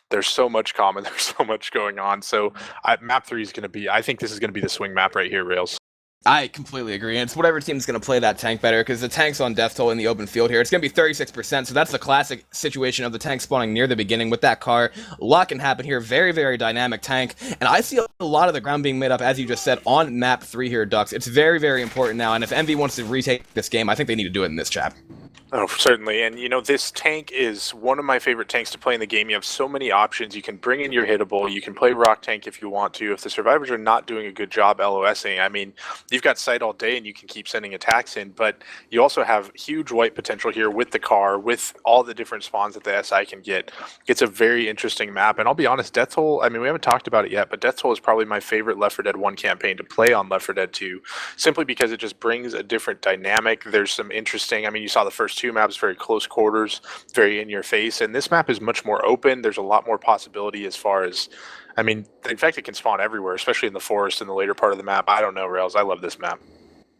There's so much common. There's so much going on. So Map 3 is going to be, I think this is going to be the swing map right here, Rails. I completely agree, and it's whatever team's going to play that tank better, because the tank's on death toll in the open field here. It's going to be 36%, so that's the classic situation of the tank spawning near the beginning with that car. A lot can happen here. Very, very dynamic tank, and I see a lot of the ground being made up, as you just said, on map 3 here, Ducks. It's very, very important now, and if Envy wants to retake this game, I think they need to do it in this chapter. Oh, certainly. And, you know, this tank is one of my favorite tanks to play in the game. You have so many options. You can bring in your hittable. You can play Rock Tank if you want to. If the survivors are not doing a good job LOSing, I mean, you've got sight all day and you can keep sending attacks in, but you also have huge white potential here with the car, with all the different spawns that the SI can get. It's a very interesting map. And I'll be honest, Death Toll, I mean, we haven't talked about it yet, but Death Toll is probably my favorite Left 4 Dead 1 campaign to play on Left 4 Dead 2, simply because it just brings a different dynamic. There's some interesting, I mean, you saw the first 2 maps, very close quarters, very in your face, and this map is much more open. There's a lot more possibility as far as, I mean, in fact, it can spawn everywhere, especially in the forest in the later part of the map. I don't know, Rails, I love this map.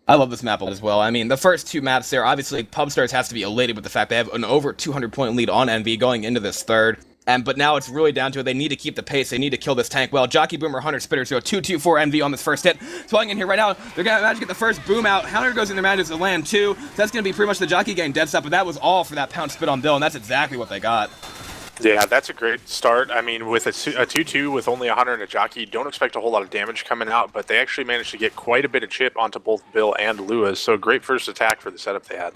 I love this map as well. I mean, the first 2 maps there, obviously, Pubstars has to be elated with the fact they have an over 200-point lead on NV going into this third. But now it's really down to it. They need to keep the pace. They need to kill this tank well. Jockey, Boomer, Hunter, Spitters go 2-2-4 NV on this first hit. Spawning in here right now. They're going to manage to get the first boom out. Hunter goes in there, manages to land 2. So that's going to be pretty much the Jockey getting dead stop. But that was all for that pound spit on Bill, and that's exactly what they got. Yeah, that's a great start. I mean, with a 2-2 with only a Hunter and a Jockey, don't expect a whole lot of damage coming out, but they actually managed to get quite a bit of chip onto both Bill and Lewis, so great first attack for the setup they had.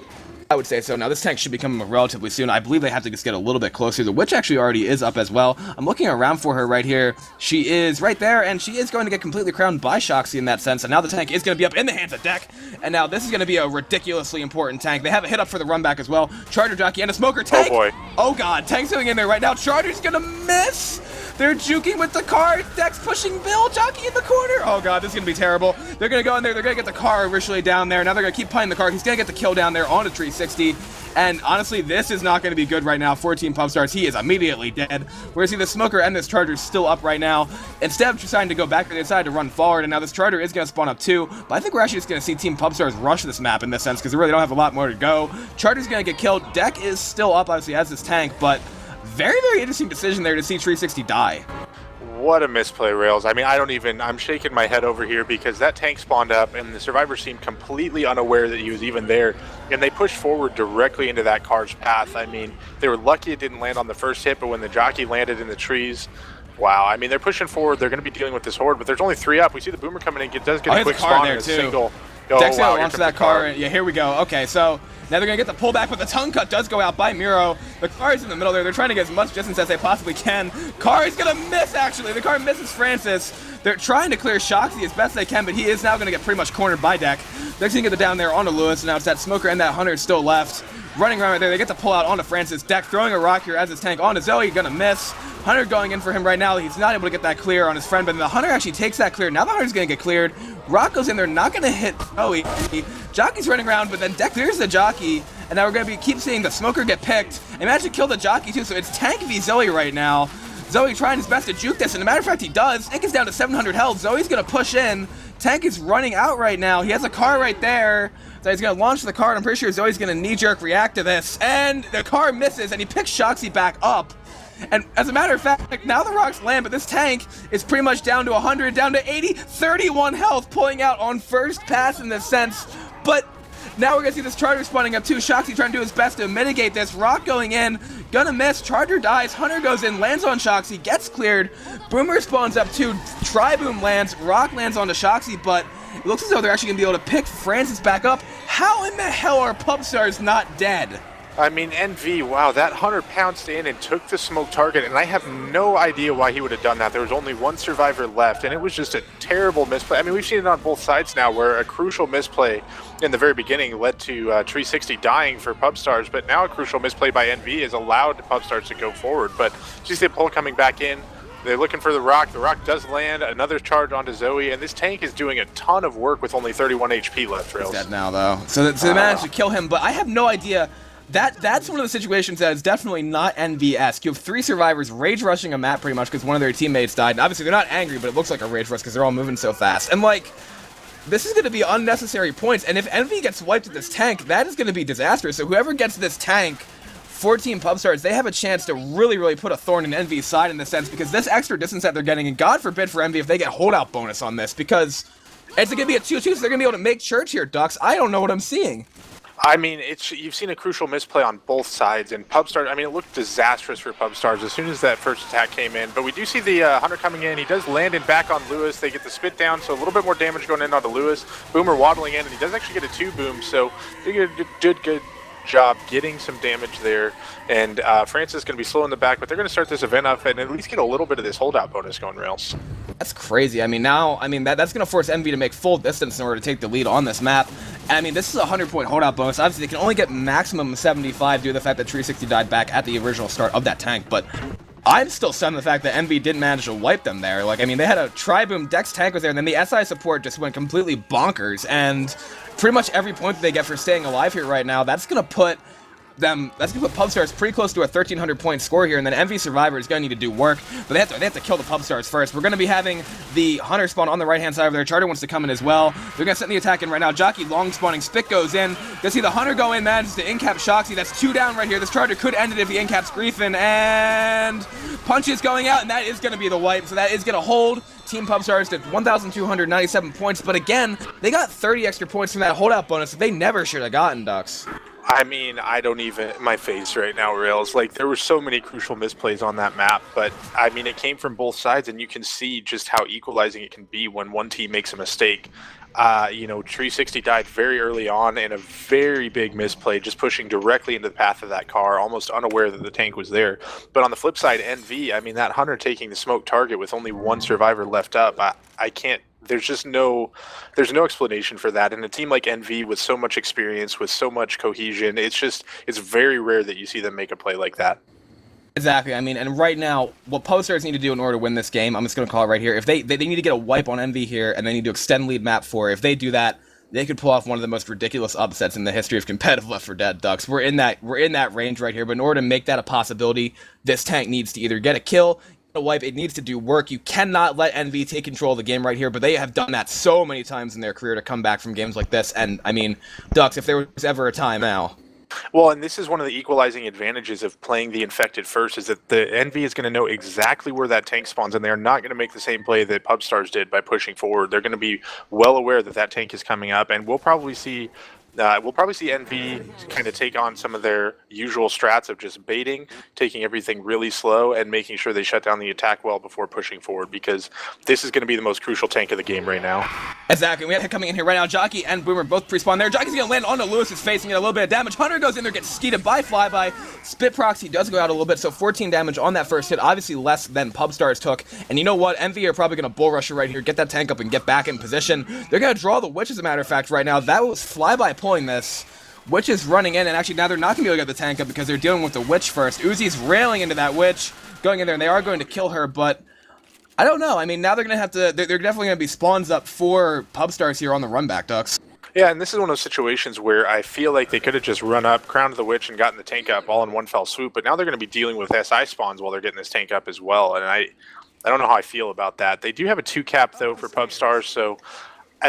I would say so. Now, this tank should be coming relatively soon. I believe they have to just get a little bit closer. The Witch actually already is up as well. I'm looking around for her right here. She is right there, and she is going to get completely crowned by Shoxy in that sense, and now the tank is going to be up in the hands of Deck, and now this is going to be a ridiculously important tank. They have a hit up for the run back as well. Charger, Jockey, and a Smoker tank. Oh, boy. Oh, God. Tank's going in there right now. Charger's going to miss. They're juking with the car. Deck's pushing Bill. Jockey in the corner. Oh, God, this is going to be terrible. They're going to go in there. They're going to get the car originally down there. Now they're going to keep playing the car. He's going to get the kill down there on a 360. And honestly, this is not going to be good right now. 14 Pubstars. He is immediately dead. We're going to see the Smoker and this Charger still up right now. Instead of deciding to go back, they decided to run forward. And now this Charger is going to spawn up too. But I think we're actually just going to see Team Pubstars rush this map in this sense because they really don't have a lot more to go. Charger's going to get killed. Deck is still up, obviously, as this tank. But very, very interesting decision there to see 360 die. What a misplay, Rails. I mean, I'm shaking my head over here because that tank spawned up and the survivors seemed completely unaware that he was even there. And they pushed forward directly into that car's path. I mean, they were lucky it didn't land on the first hit, but when the jockey landed in the trees, wow. I mean, they're pushing forward. They're going to be dealing with this horde, but there's only 3 up. We see the boomer coming in. It does get a quick spawn and a single. Dex gonna launch that car. Yeah, here we go. Okay, so now they're gonna get the pullback, but the tongue cut does go out by Miro. The car is in the middle there. They're trying to get as much distance as they possibly can. Car is gonna miss, actually. The car misses Francis. They're trying to clear Shoxy as best they can, but he is now gonna get pretty much cornered by Deck. Deck's gonna get the down there onto Lewis, and now it's that Smoker and that Hunter still left. Running around right there, they get the pull out onto Francis. Deck throwing a rock here as his tank onto Zoe, gonna miss. Hunter going in for him right now. He's not able to get that clear on his friend, but the Hunter actually takes that clear. Now the Hunter's gonna get cleared. Rock goes in there, not gonna hit Zoe. Jockey's running around, but then Deck clears the jockey, and now we're gonna keep seeing the Smoker get picked. And actually kill the jockey too, so it's Tank v Zoe right now. Zoe trying his best to juke this, and as a matter of fact, he does. Tank is down to 700 health. Zoe's gonna push in. Tank is running out right now. He has a car right there. So he's going to launch the car, and I'm pretty sure Zoe's going to knee-jerk react to this. And the car misses, and he picks Shoxy back up. And as a matter of fact, now the rocks land, but this tank is pretty much down to 100, down to 80, 31 health, pulling out on first pass in this sense. But now we're going to see this Charger spawning up too. Shoxy trying to do his best to mitigate this. Rock going in, gonna miss. Charger dies. Hunter goes in, lands on Shoxy, gets cleared. Boomer spawns up too. Tri-boom lands. Rock lands onto Shoxy, but it looks as though they're actually going to be able to pick Francis back up. How in the hell are Pubstars not dead? I mean, NV, wow, that Hunter pounced in and took the smoke target, and I have no idea why he would have done that. There was only 1 survivor left, and it was just a terrible misplay. I mean, we've seen it on both sides now, where a crucial misplay in the very beginning led to 360 dying for Pubstars, but now a crucial misplay by NV has allowed Pubstars to go forward. But you see the pull coming back in. They're looking for the rock. The rock does land. Another charge onto Zoe, and this tank is doing a ton of work with only 31 HP left, Rails. He's dead now, though. So they managed to kill him, but I have no idea. That's one of the situations that is definitely not NV-esque. You have 3 survivors rage rushing a map pretty much because one of their teammates died. And obviously they're not angry, but it looks like a rage rush because they're all moving so fast. And like, this is going to be unnecessary points. And if NV gets wiped at this tank, that is going to be disastrous. So whoever gets this tank, 14 Pubstars, they have a chance to really put a thorn in NV's side in this sense, because this extra distance that they're getting, and God forbid for NV if they get holdout bonus on this, because it's going to be a 2-2, so they're going to be able to make church here, Ducks. I don't know what I'm seeing. I mean, you've seen a crucial misplay on both sides, and Pubstars, I mean, it looked disastrous for Pubstars as soon as that first attack came in, but we do see the Hunter coming in. He does land in back on Lewis. They get the spit down, so a little bit more damage going in onto Lewis. Boomer waddling in, and he does actually get a 2-boom, so they get a good job getting some damage there, and Francis is going to be slow in the back, but they're going to start this event up and at least get a little bit of this holdout bonus going, Rails. That's crazy. I mean, that's going to force Envy to make full distance in order to take the lead on this map. And I mean, this is a 100-point holdout bonus. Obviously, they can only get maximum 75 due to the fact that 360 died back at the original start of that tank, but I'm still stunned the fact that Envy didn't manage to wipe them there. Like, I mean, they had a Tri-Boom Dex tank was there, and then the SI support just went completely bonkers, and pretty much every point that they get for staying alive here right now, that's going to put Pubstars pretty close to a 1,300 point score here, and then MV Survivor is going to need to do work, but they have to kill the Pubstars first. We're going to be having the Hunter spawn on the right-hand side over there. Charter wants to come in as well. They're going to send the attack in right now. Jockey long spawning. Spit goes in. You'll see the Hunter go in, manages to in-cap Shoxy. That's 2 down right here. This Charger could end it if he in-caps Griefin, and punches going out, and that is going to be the wipe, so that is going to hold Team Pubstars to 1,297 points, but again, they got 30 extra points from that holdout bonus that they never should have gotten, Ducks. I mean, I don't even, my face right now, Rails. Like, there were so many crucial misplays on that map, but I mean, it came from both sides, and you can see just how equalizing it can be when one team makes a mistake. You know, 360 died very early on in a very big misplay, just pushing directly into the path of that car, almost unaware that the tank was there. But on the flip side, NV, I mean, that Hunter taking the smoke target with only 1 survivor left up, I can't, there's no explanation for that. And a team like NV with so much experience, with so much cohesion, it's very rare that you see them make a play like that. Exactly. I mean, and right now, what Pubstars need to do in order to win this game, I'm just going to call it right here. If they need to get a wipe on MV here, and they need to extend lead map 4. If they do that, they could pull off one of the most ridiculous upsets in the history of competitive Left 4 Dead, Ducks. We're in that range right here, but in order to make that a possibility, this tank needs to either get a kill, get a wipe, it needs to do work. You cannot let NV take control of the game right here, but they have done that so many times in their career to come back from games like this, and I mean, Ducks, if there was ever a time now. Well, and this is one of the equalizing advantages of playing the infected first, is that the Envy is going to know exactly where that tank spawns, and they're not going to make the same play that Pubstars did by pushing forward. They're going to be well aware that that tank is coming up, and we'll probably see NV kind of take on some of their usual strats of just baiting, taking everything really slow, and making sure they shut down the attack well before pushing forward, because this is going to be the most crucial tank of the game right now. Exactly. We have hit coming in here right now. Jockey and Boomer both pre-spawn there. Jockey's going to land onto Lewis's face and get a little bit of damage. Hunter goes in there, gets skeeted by Flyby. Spit Proxy does go out a little bit, so 14 damage on that first hit. Obviously less than Pubstars took. And you know what? Envy are probably going to bull rush it right here, get that tank up, and get back in position. They're going to draw the Witch, as a matter of fact, right now. That was Flyby pulling this. Witch is running in, and actually now they're not going to be able to get the tank up because they're dealing with the Witch first. Uzi's railing into that Witch, going in there, and they are going to kill her, but I don't know. I mean, now they're going to have to, they're definitely going to be spawns up for Pubstars here on the run back, Ducks. Yeah, and this is one of those situations where I feel like they could have just run up, crowned the Witch, and gotten the tank up all in one fell swoop, but now they're going to be dealing with SI spawns while they're getting this tank up as well, and I don't know how I feel about that. They do have a 2-cap, though, for Pubstars, so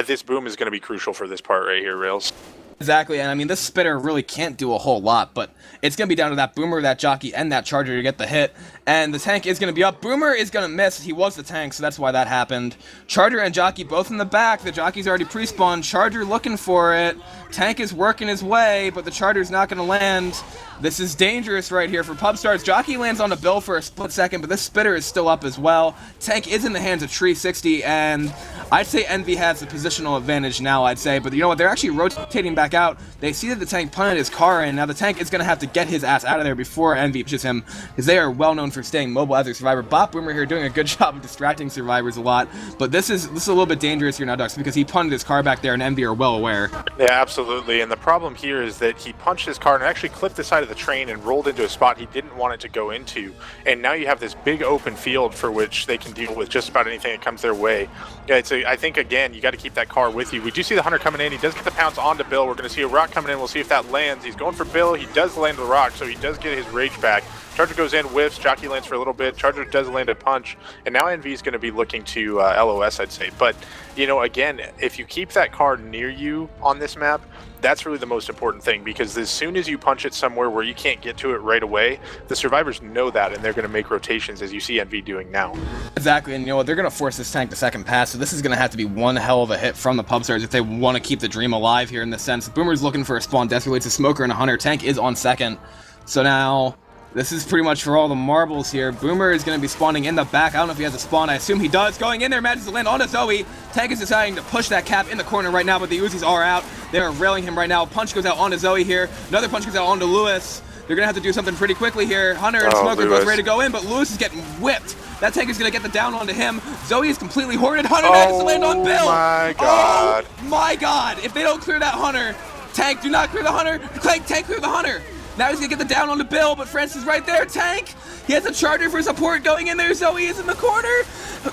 this boom is going to be crucial for this part right here, Rails. Exactly, and I mean, this Spitter really can't do a whole lot, but it's going to be down to that Boomer, that Jockey, and that Charger to get the hit, and the tank is going to be up. Boomer is going to miss. He was the tank, so that's why that happened. Charger and Jockey both in the back. The Jockey's already pre-spawned. Charger looking for it. Tank is working his way, but the Charger's not going to land. This is dangerous right here for Pubstars. Jockey lands on a Bill for a split second, but this Spitter is still up as well. Tank is in the hands of Tree 60, and I'd say Envy has the positional advantage now, I'd say. But you know what? They're actually rotating back out. They see that the tank punted his car in. Now the tank is going to have to get his ass out of there before Envy pushes him, because they are well known for staying mobile as a survivor. Bot Boomer here doing a good job of distracting survivors a lot, but this is a little bit dangerous here now, Ducks, because he punted his car back there, and Envy are well aware. Yeah, absolutely. And the problem here is that he punched his car and actually clipped the side of the train and rolled into a spot he didn't want it to go into. And now you have this big open field for which they can deal with just about anything that comes their way. Yeah, I think, again, you got to keep that car with you. We do see the Hunter coming in. He does get the pounce onto Bill. We're going to see a rock coming in. We'll see if that lands. He's going for Bill. He does land the rock, so he does get his rage back. Charger goes in, whiffs, Jockey lands for a little bit, Charger does land a punch, and now Envy is going to be looking to LOS, I'd say. But, you know, again, if you keep that car near you on this map, that's really the most important thing, because as soon as you punch it somewhere where you can't get to it right away, the survivors know that, and they're going to make rotations, as you see Envy doing now. Exactly, and you know what, they're going to force this tank to second pass, so this is going to have to be one hell of a hit from the Pubstars if they want to keep the dream alive here in this sense. Boomer's looking for a spawn, desperately. It's a Smoker and a Hunter. Tank is on second, so now this is pretty much for all the marbles here. Boomer is going to be spawning in the back. I don't know if he has a spawn. I assume he does. Going in there, manages to land on a Zoe. Tank is deciding to push that cap in the corner right now, but the Uzis are out. They are railing him right now. Punch goes out onto Zoe here. Another punch goes out onto Lewis. They're going to have to do something pretty quickly here. Hunter and Smoker both ready to go in, but Lewis is getting whipped. That tank is going to get the down onto him. Zoe is completely hoarded. Hunter manages to land on Bill. Oh my god. Oh my god. If they don't clear that Hunter, Tank, do not clear the Hunter. Tank, clear the Hunter. Now he's going to get the down on the Bill, but Francis is right there. Tank, he has a Charger for support going in there. Zoe is in the corner.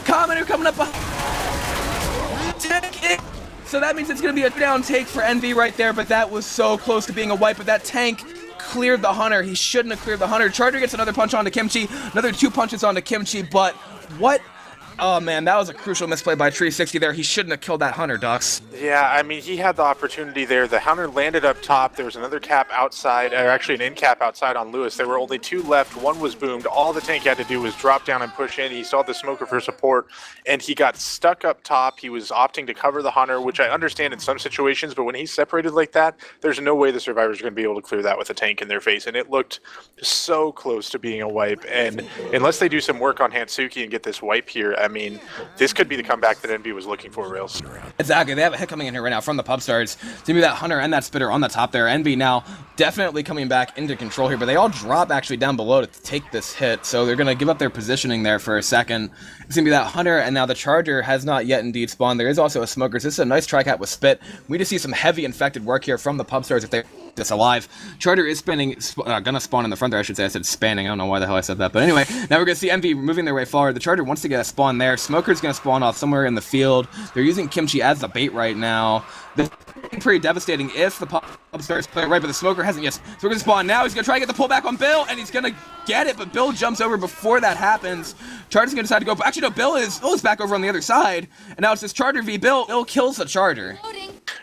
Commenter coming up behind. Tank. So that means it's going to be a down take for Envy right there, but that was so close to being a wipe. But that tank cleared the Hunter. He shouldn't have cleared the Hunter. Charger gets another punch onto Kimchi. Another 2 punches onto Kimchi, but what? Oh man, that was a crucial misplay by Tree 60 there. He shouldn't have killed that Hunter, Ducks. Yeah, I mean, he had the opportunity there. The Hunter landed up top. There was another cap outside, or actually an in cap outside on Lewis. There were only 2 left. One was boomed. All the tank had to do was drop down and push in. He saw the Smoker for support, and he got stuck up top. He was opting to cover the Hunter, which I understand in some situations, but when he's separated like that, there's no way the survivors are going to be able to clear that with a tank in their face, and it looked so close to being a wipe. And unless they do some work on Hatsuki and get this wipe here, I mean, this could be the comeback that Envy was looking for, Rails. Exactly. They have a hit coming in here right now from the Pubstars. It's going to be that Hunter and that Spitter on the top there. Envy now definitely coming back into control here, but they all drop actually down below to take this hit, so they're going to give up their positioning there for a second. It's going to be that Hunter, and now the Charger has not yet indeed spawned. There is also a Smoker, so this is a nice tri-cat with Spit. We just see some heavy infected work here from the Pubstars if they're this alive. Charger is gonna spawn in the front there, I should say. I said spanning. I don't know why the hell I said that. But anyway, now we're gonna see Envy moving their way forward. The Charger wants to get a spawn there. Smoker's gonna spawn off somewhere in the field. They're using Kimchi as the bait right now. This is pretty devastating if the Pubstars play it right, but the Smoker hasn't yet. So we're gonna spawn now. He's gonna try to get the pullback on Bill, and he's gonna get it, but Bill jumps over before that happens. Charger's gonna decide to go. Actually, no, Bill is back over on the other side, and now it's this Charger v Bill. Bill kills the Charger.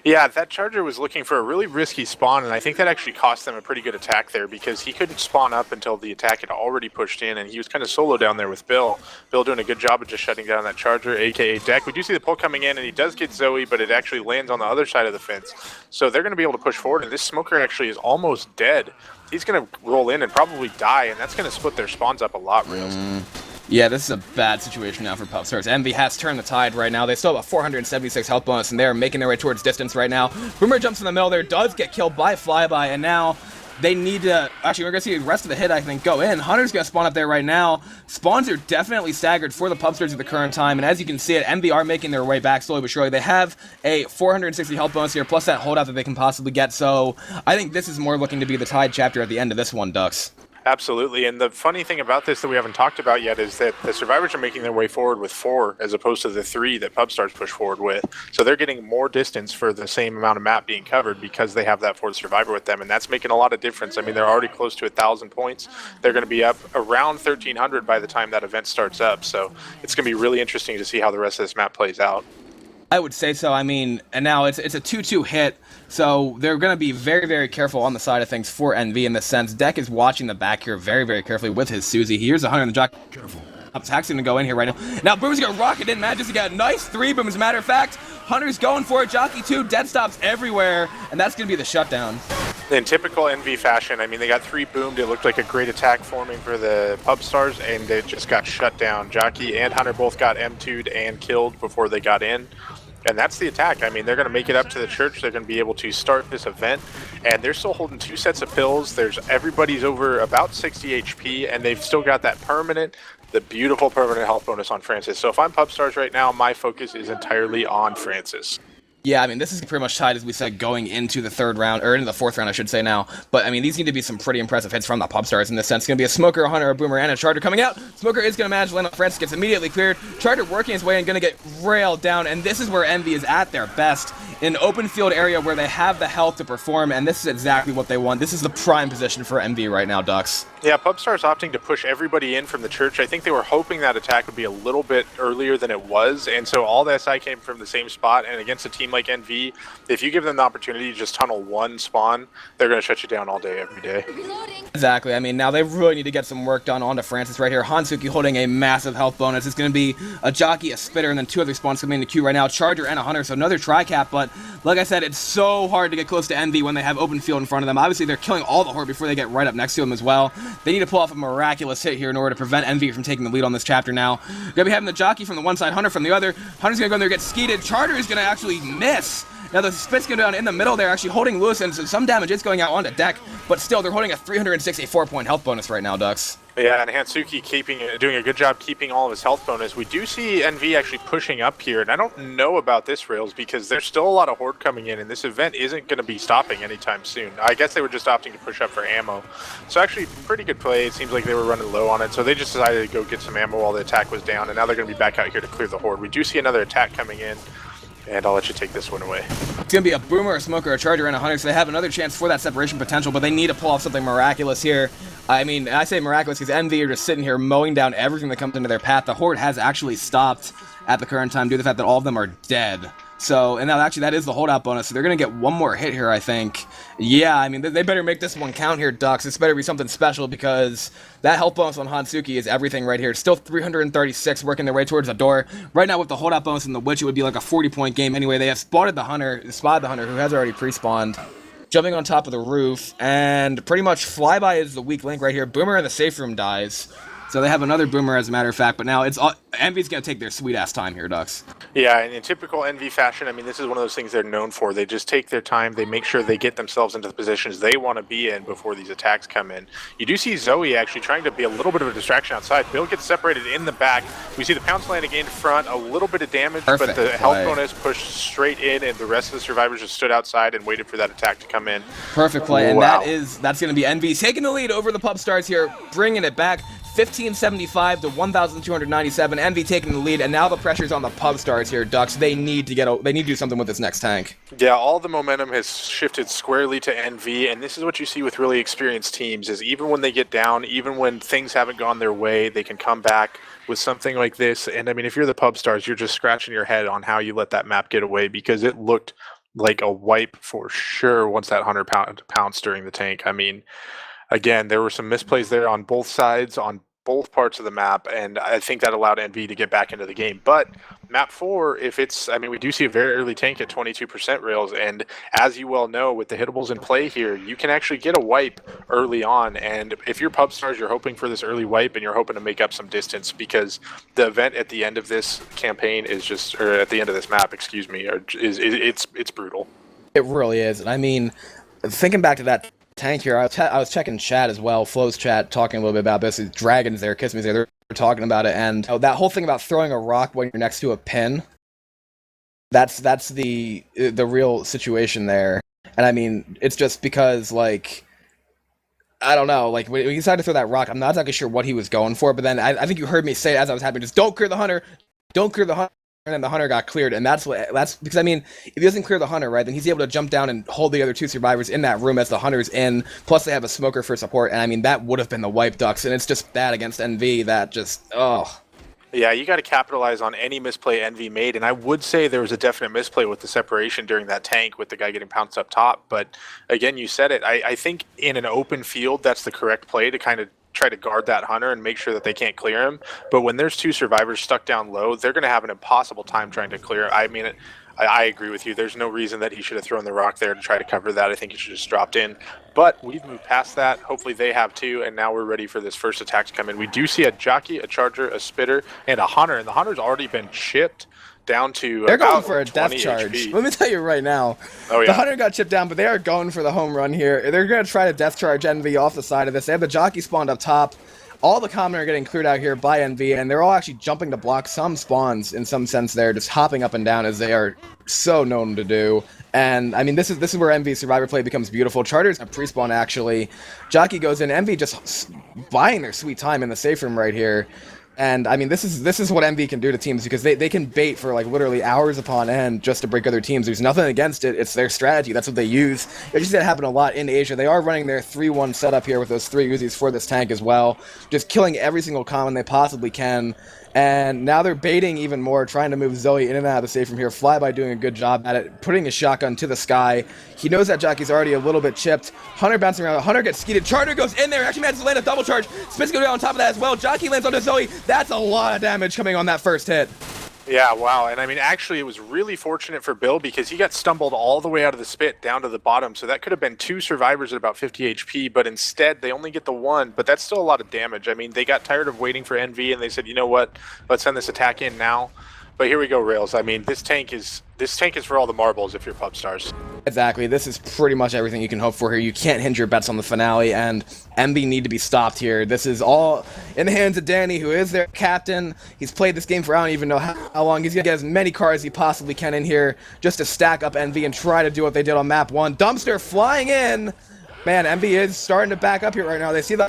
Yeah, that Charger was looking for a really risky spawn, and I think that actually cost them a pretty good attack there because he couldn't spawn up until the attack had already pushed in, and he was kind of solo down there with Bill. Bill doing a good job of just shutting down that Charger, aka Deck. We do see the pull coming in, and he does get Zoe, but it actually lands on the other side of the fence. So they're going to be able to push forward, and this Smoker actually is almost dead. He's going to roll in and probably die, and that's going to split their spawns up a lot, Rails. Yeah, this is a bad situation now for Pupstars. Envy has turned the tide right now. They still have a 476 health bonus, and they're making their way towards distance right now. Boomer jumps in the middle there, does get killed by Flyby, and now they need to... Actually, we're going to see the rest of the hit, I think, go in. Hunter's going to spawn up there right now. Spawns are definitely staggered for the Pupstars at the current time, and as you can see it, Envy are making their way back slowly but surely. They have a 460 health bonus here, plus that holdout that they can possibly get, so I think this is more looking to be the tide chapter at the end of this one, Ducks. Absolutely, and the funny thing about this that we haven't talked about yet is that the survivors are making their way forward with 4 as opposed to the 3 that Pubstars push forward with. So they're getting more distance for the same amount of map being covered because they have that 4th survivor with them, and that's making a lot of difference. I mean, they're already close to 1,000 points. They're going to be up around 1,300 by the time that event starts up, so it's going to be really interesting to see how the rest of this map plays out. I would say so. I mean, and now it's a 2-2 hit, so they're going to be very, very careful on the side of things for NV in this sense. Deck is watching the back here very, very carefully with his Susie. He hears a Hunter in the jock. Careful. Attack's going to go in here right now. Now, Boomer's going to rocket in. Matt just got a nice 3 boom. As a matter of fact, Hunter's going for it. Jockey 2, dead stops everywhere, and that's going to be the shutdown. In typical NV fashion, I mean, they got 3 boomed. It looked like a great attack forming for the Pubstars, and it just got shut down. Jockey and Hunter both got M2'd and killed before they got in. And that's the attack. I mean, they're going to make it up to the church. They're going to be able to start this event. And they're still holding 2 sets of pills. Everybody's over about 60 HP, and they've still got that the beautiful permanent health bonus on Francis. So if I'm Pubstars right now, my focus is entirely on Francis. Yeah, I mean, this is pretty much tied, as we said, going into the 3rd round, or into the 4th round, I should say now. But, I mean, these need to be some pretty impressive hits from the Pubstars in this sense. It's going to be a Smoker, a Hunter, a Boomer, and a Charger coming out. Smoker is going to manage to land on Francis, gets immediately cleared. Charger working his way and going to get railed down, and this is where Envy is at their best. In an open field area where they have the health to perform, and this is exactly what they want. This is the prime position for Envy right now, Ducks. Yeah, Pubstars opting to push everybody in from the church. I think they were hoping that attack would be a little bit earlier than it was, and so all the SI came from the same spot, and against a team like NV, if you give them the opportunity to just tunnel 1 spawn, they're going to shut you down all day, every day. Exactly. I mean, now they really need to get some work done onto Francis right here. Hansuki holding a massive health bonus. It's going to be a Jockey, a Spitter, and then 2 other spawns coming into queue right now. Charger and a Hunter, so another tri-cap, but like I said, it's so hard to get close to NV when they have open field in front of them. Obviously, they're killing all the Horde before they get right up next to them as well. They need to pull off a miraculous hit here in order to prevent NV from taking the lead on this chapter now. Going to be having the Jockey from the one side, Hunter from the other. Hunter's going to go in there and get skeeted. Charger is going to actually miss. Now the spit's going down in the middle there, actually holding loose, and so some damage is going out onto Deck, but still, they're holding a 364-point health bonus right now, Ducks. Yeah, and Hansuki doing a good job keeping all of his health bonus. We do see NV actually pushing up here, and I don't know about this, Rails, because there's still a lot of Horde coming in, and this event isn't going to be stopping anytime soon. I guess they were just opting to push up for ammo. So actually, pretty good play. It seems like they were running low on it, so they just decided to go get some ammo while the attack was down, and now they're going to be back out here to clear the Horde. We do see another attack coming in, and I'll let you take this one away. It's going to be a Boomer, a Smoker, a Charger, and a Hunter, so they have another chance for that separation potential, but they need to pull off something miraculous here. I mean, I say miraculous because Envy are just sitting here mowing down everything that comes into their path. The Horde has actually stopped at the current time due to the fact that all of them are dead. So, and now actually that is the holdout bonus, so they're going to get one more hit here, I think. Yeah, I mean, they better make this one count here, Ducks. This better be something special because that health bonus on Hansuki is everything right here. It's still 336 working their way towards the door. Right now with the holdout bonus and the Witch, it would be like a 40-point game anyway. They have spotted the Hunter, who has already pre-spawned. Jumping on top of the roof, and pretty much Flyby is the weak link right here. Boomer in the safe room dies. So they have another Boomer, as a matter of fact, but now it's Envy's going to take their sweet-ass time here, Ducks. Yeah, and in typical Envy fashion, I mean, this is one of those things they're known for. They just take their time. They make sure they get themselves into the positions they want to be in before these attacks come in. You do see Zoe actually trying to be a little bit of a distraction outside. Bill gets separated in the back. We see the pounce landing in front, a little bit of damage, Perfect but the play. health bonus pushed straight in, and the rest of the survivors just stood outside and waited for that attack to come in. Perfect play, and Wow. that's going to be Envy taking the lead over the Pubstars here, bringing it back. 1575 to 1297. Envy taking the lead, and now the pressure's on the Pubstars here, Ducks. They need to do something with this next tank. Yeah, all the momentum has shifted squarely to NV, and this is what you see with really experienced teams, is even when they get down, even when things haven't gone their way, they can come back with something like this. And I mean, if you're the Pubstars, you're just scratching your head on how you let that map get away, because it looked like a wipe for sure once that 100 pounced during the tank. I mean, again, there were some misplays there on both sides, on both parts of the map, and I think that allowed NV to get back into the game. But map 4, if it's, I mean, we do see a very early tank at 22% rails, and as you well know, with the hittables in play here, you can actually get a wipe early on, and if you're pub stars, you're hoping for this early wipe, and you're hoping to make up some distance, because the event at the end of this campaign is just, or at the end of this map, excuse me, it's brutal. It really is, and I mean, thinking back to that tank here, I was checking chat as well, Flo's chat, talking a little bit about this. Dragons there, Kiss Me's there, they're talking about it, and that whole thing about throwing a rock when you're next to a pin, that's the real situation there. And I mean, it's just because, like, I don't know, like, when he decided to throw that rock, I'm not exactly sure what he was going for, but then I think you heard me say as I was happening, just don't clear the hunter, and then the hunter got cleared, and that's because, I mean, if he doesn't clear the hunter, right, then he's able to jump down and hold the other 2 survivors in that room as the hunter's in, plus they have a smoker for support, and I mean, that would have been the wipe, Ducks, and it's just bad against NV that just, oh. Yeah, you got to capitalize on any misplay NV made, and I would say there was a definite misplay with the separation during that tank with the guy getting pounced up top, but again, you said it, I think in an open field, that's the correct play to kind of try to guard that hunter and make sure that they can't clear him. But when there's 2 survivors stuck down low, they're going to have an impossible time trying to clear. I mean, I agree with you. There's no reason that he should have thrown the rock there to try to cover that. I think he should have just dropped in. But we've moved past that. Hopefully they have too, and now we're ready for this first attack to come in. We do see a jockey, a charger, a spitter, and a hunter, and the hunter's already been chipped down to they're about going for a death charge. HP. Let me tell you right now. Oh, yeah. The hunter got chipped down, but they are going for the home run here. They're going to try to death charge NV off the side of this. They have the jockey spawned up top. All the common are getting cleared out here by NV, and they're all actually jumping to block some spawns in some sense there, just hopping up and down as they are so known to do. And I mean, this is where NV's survivor play becomes beautiful. Charter's a pre-spawn actually. Jockey goes in, NV just buying their sweet time in the safe room right here. And I mean, this is what MV can do to teams, because they can bait for like literally hours upon end just to break other teams. There's nothing against it. It's their strategy. That's what they use. You see that happen a lot in Asia. They are running their 3-1 setup here with those 3 Uzis for this tank as well, just killing every single common they possibly can. And now they're baiting even more, trying to move Zoe in and out of the safe from here. Flyby doing a good job at it, putting his shotgun to the sky. He knows that Jockey's already a little bit chipped. Hunter bouncing around. Hunter gets skeeted. Charter goes in there. Actually manages to land a double charge. Spitz goes on top of that as well. Jockey lands onto Zoe. That's a lot of damage coming on that first hit. Yeah, wow. And I mean, actually, it was really fortunate for Bill because he got stumbled all the way out of the spit down to the bottom. So that could have been 2 survivors at about 50 HP, but instead they only get the 1. But that's still a lot of damage. I mean, they got tired of waiting for NV and they said, you know what, let's send this attack in now. But here we go, Rails. I mean, this tank is for all the marbles if you're pub stars. Exactly. This is pretty much everything you can hope for here. You can't hinge your bets on the finale, and MB need to be stopped here. This is all in the hands of Danny, who is their captain. He's played this game for I don't even know how long. He's going to get as many cards as he possibly can in here just to stack up NV and try to do what they did on map 1. Dumpster flying in. Man, MB is starting to back up here right now. They see the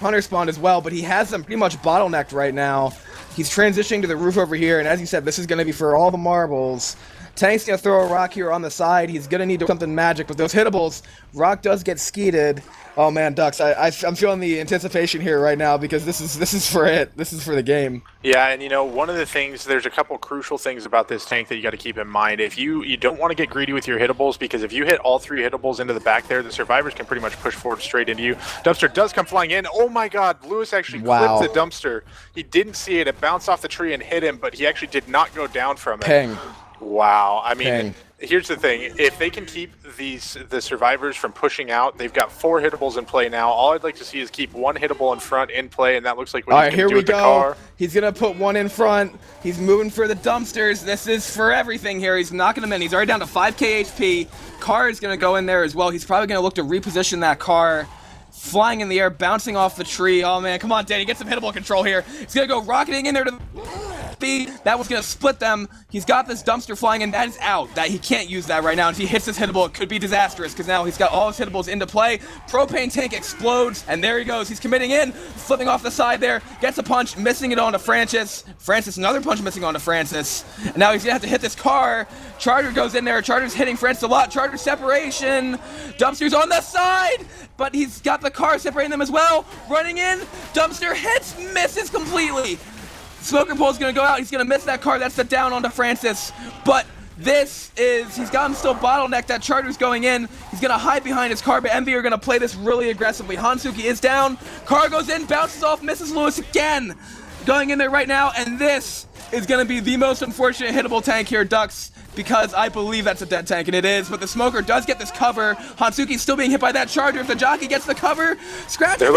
hunter spawn as well, but he has them pretty much bottlenecked right now. He's transitioning to the roof over here, and as you said, this is going to be for all the marbles. Tank's going to throw a rock here on the side. He's going to need to do something magic with those hittables. Rock does get skeeted. Oh man, Ducks, I'm feeling the anticipation here right now because this is for it. This is for the game. Yeah, and you know, one of the things, there's a couple crucial things about this tank that you got to keep in mind. If you don't want to get greedy with your hittables, because if you hit all 3 hittables into the back there, the survivors can pretty much push forward straight into you. Dumpster does come flying in. Oh my god, Lewis actually clipped the dumpster. He didn't see it. It bounced off the tree and hit him, but he actually did not go down from it. Ping. Wow. I mean, here's the thing. If they can keep the survivors from pushing out, they've got 4 hittables in play now. All I'd like to see is keep 1 hittable in front in play, and that looks like what he's going to do with the car. He's going to put 1 in front. He's moving for the dumpsters. This is for everything here. He's knocking them in. He's already down to 5k HP. Car is going to go in there as well. He's probably going to look to reposition that car. Flying in the air, bouncing off the tree. Oh man, come on, Danny, get some hittable control here. He's going to go rocketing in there to the... That was going to split them. He's got this dumpster flying in. That is out. That he can't use that right now. If he hits this hittable, it could be disastrous because now he's got all his hittables into play. Propane tank explodes, and there he goes. He's committing in, flipping off the side there. Gets a punch, missing it onto Francis. Francis, another punch missing onto Francis. And now he's going to have to hit this car. Charter goes in there. Charter's hitting Francis a lot. Charter separation. Dumpster's on the side, but he's got the car separating them as well. Running in. Dumpster hits, misses completely. Smoker Pole's going to go out. He's going to miss that car. That's the down onto Francis. But He's got him still bottlenecked. That Charger's going in. He's going to hide behind his car, but Envy are going to play this really aggressively. Hansuki is down. Car goes in, bounces off, misses Lewis again. Going in there right now, and this is going to be the most unfortunate hittable tank here, Ducks, because I believe that's a dead tank, and it is, but the Smoker does get this cover. Hansuki's still being hit by that Charger. If the jockey gets the cover, scratch him,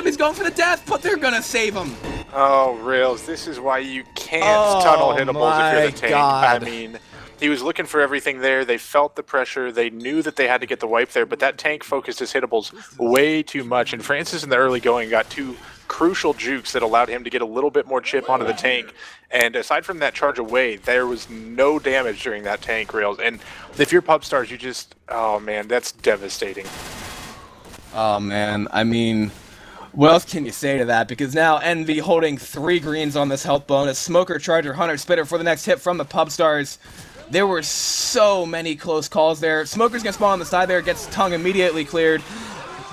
he's going for the death, but they're going to save him. Oh, Rails, this is why you can't tunnel hittables if you're the tank. God. I mean, he was looking for everything there. They felt the pressure. They knew that they had to get the wipe there, but that tank focused his hittables way too much, and Francis in the early going got two crucial jukes that allowed him to get a little bit more chip onto the tank. And aside from that charge away, there was no damage during that tank, Rails. And if you're Pub Stars, you just, oh man, that's devastating. Oh man, I mean, what else can you say to that? Because now Envy holding 3 greens on this health bonus. Smoker, Charger, Hunter, Spitter for the next hit from the Pub Stars. There were so many close calls there. Smoker's gonna spawn on the side there, gets tongue immediately cleared.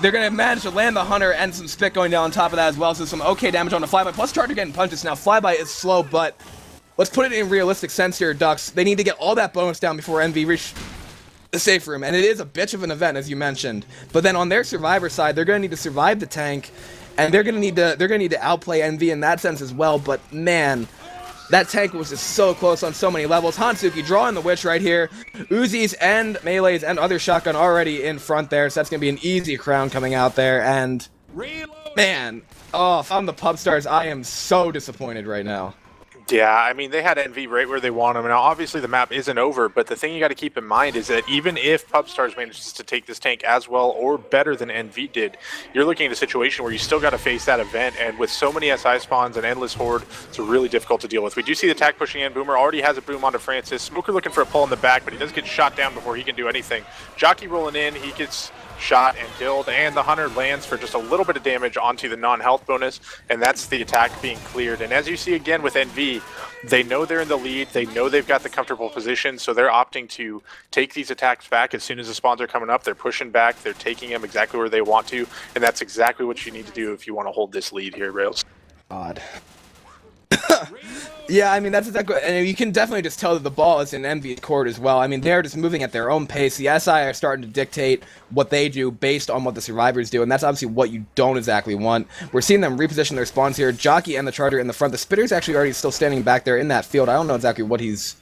They're going to manage to land the Hunter and some Spit going down on top of that as well, so some okay damage on the Flyby, plus Charger getting punches. Now, Flyby is slow, but let's put it in realistic sense here, Ducks. They need to get all that bonus down before Envy reach the safe room, and it is a bitch of an event, as you mentioned. But then on their Survivor side, they're going to need to survive the tank, and they're going to need to outplay Envy in that sense as well, but man, that tank was just so close on so many levels. Hansuki drawing the Witch right here. Uzis and Melees and other shotgun already in front there, so that's going to be an easy crown coming out there. And, man, if I'm the Pub Stars, I am so disappointed right now. Yeah, I mean, they had Envy right where they want them. Now, obviously, the map isn't over, but the thing you got to keep in mind is that even if Pub Stars manages to take this tank as well or better than Envy did, you're looking at a situation where you still got to face that event, and with so many SI spawns and endless horde, it's really difficult to deal with. We do see the attack pushing in. Boomer already has a boom onto Francis. Smoker looking for a pull in the back, but he does get shot down before he can do anything. Jockey rolling in, he gets shot and killed, and the Hunter lands for just a little bit of damage onto the non-health bonus, and that's the attack being cleared. And as you see again with NV, they know they're in the lead, they know they've got the comfortable position, so they're opting to take these attacks back as soon as the spawns are coming up. They're pushing back, they're taking them exactly where they want to, and that's exactly what you need to do if you want to hold this lead here, Rails. God. Yeah, I mean, that's exactly, and you can definitely just tell that the ball is in Envy's court as well. I mean, they're just moving at their own pace. The SI are starting to dictate what they do based on what the survivors do, and that's obviously what you don't exactly want. We're seeing them reposition their spawns here. Jockey and the Charger in the front. The Spitter's actually already still standing back there in that field. I don't know exactly what he's...